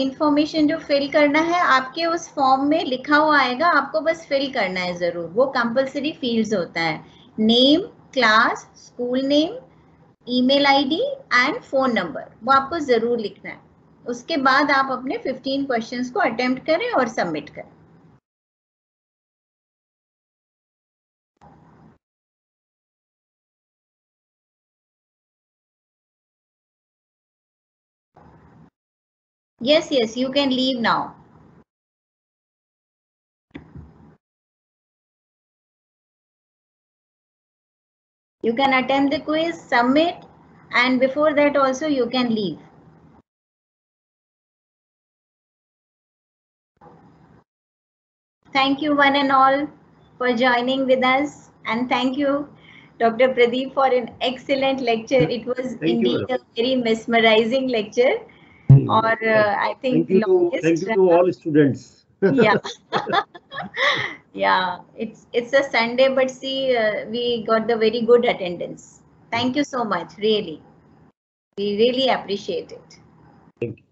इंफॉर्मेशन जो फिल करना है आपके उस फॉर्म में लिखा हुआ आएगा, आपको बस फिल करना है जरूर. वो कंपलसरी फील्ड्स होता है. Name, class, school name, email ID and phone number, वो आपको जरूर लिखना है. उसके बाद आप अपने 15 क्वेश्चंस को अटेम्प्ट करें और सबमिट करें. Yes, you can leave now. You can attempt the quiz, submit, and before that also you can leave. Thank you one and all for joining with us, and thank you Dr. Pradeep for an excellent lecture. It was indeed a very mesmerizing lecture. Or I think thank you to all students. Yeah. Yeah, it's a Sunday, but see, we got the very good attendance. Thank you so much, really. We really appreciate it. Thank you.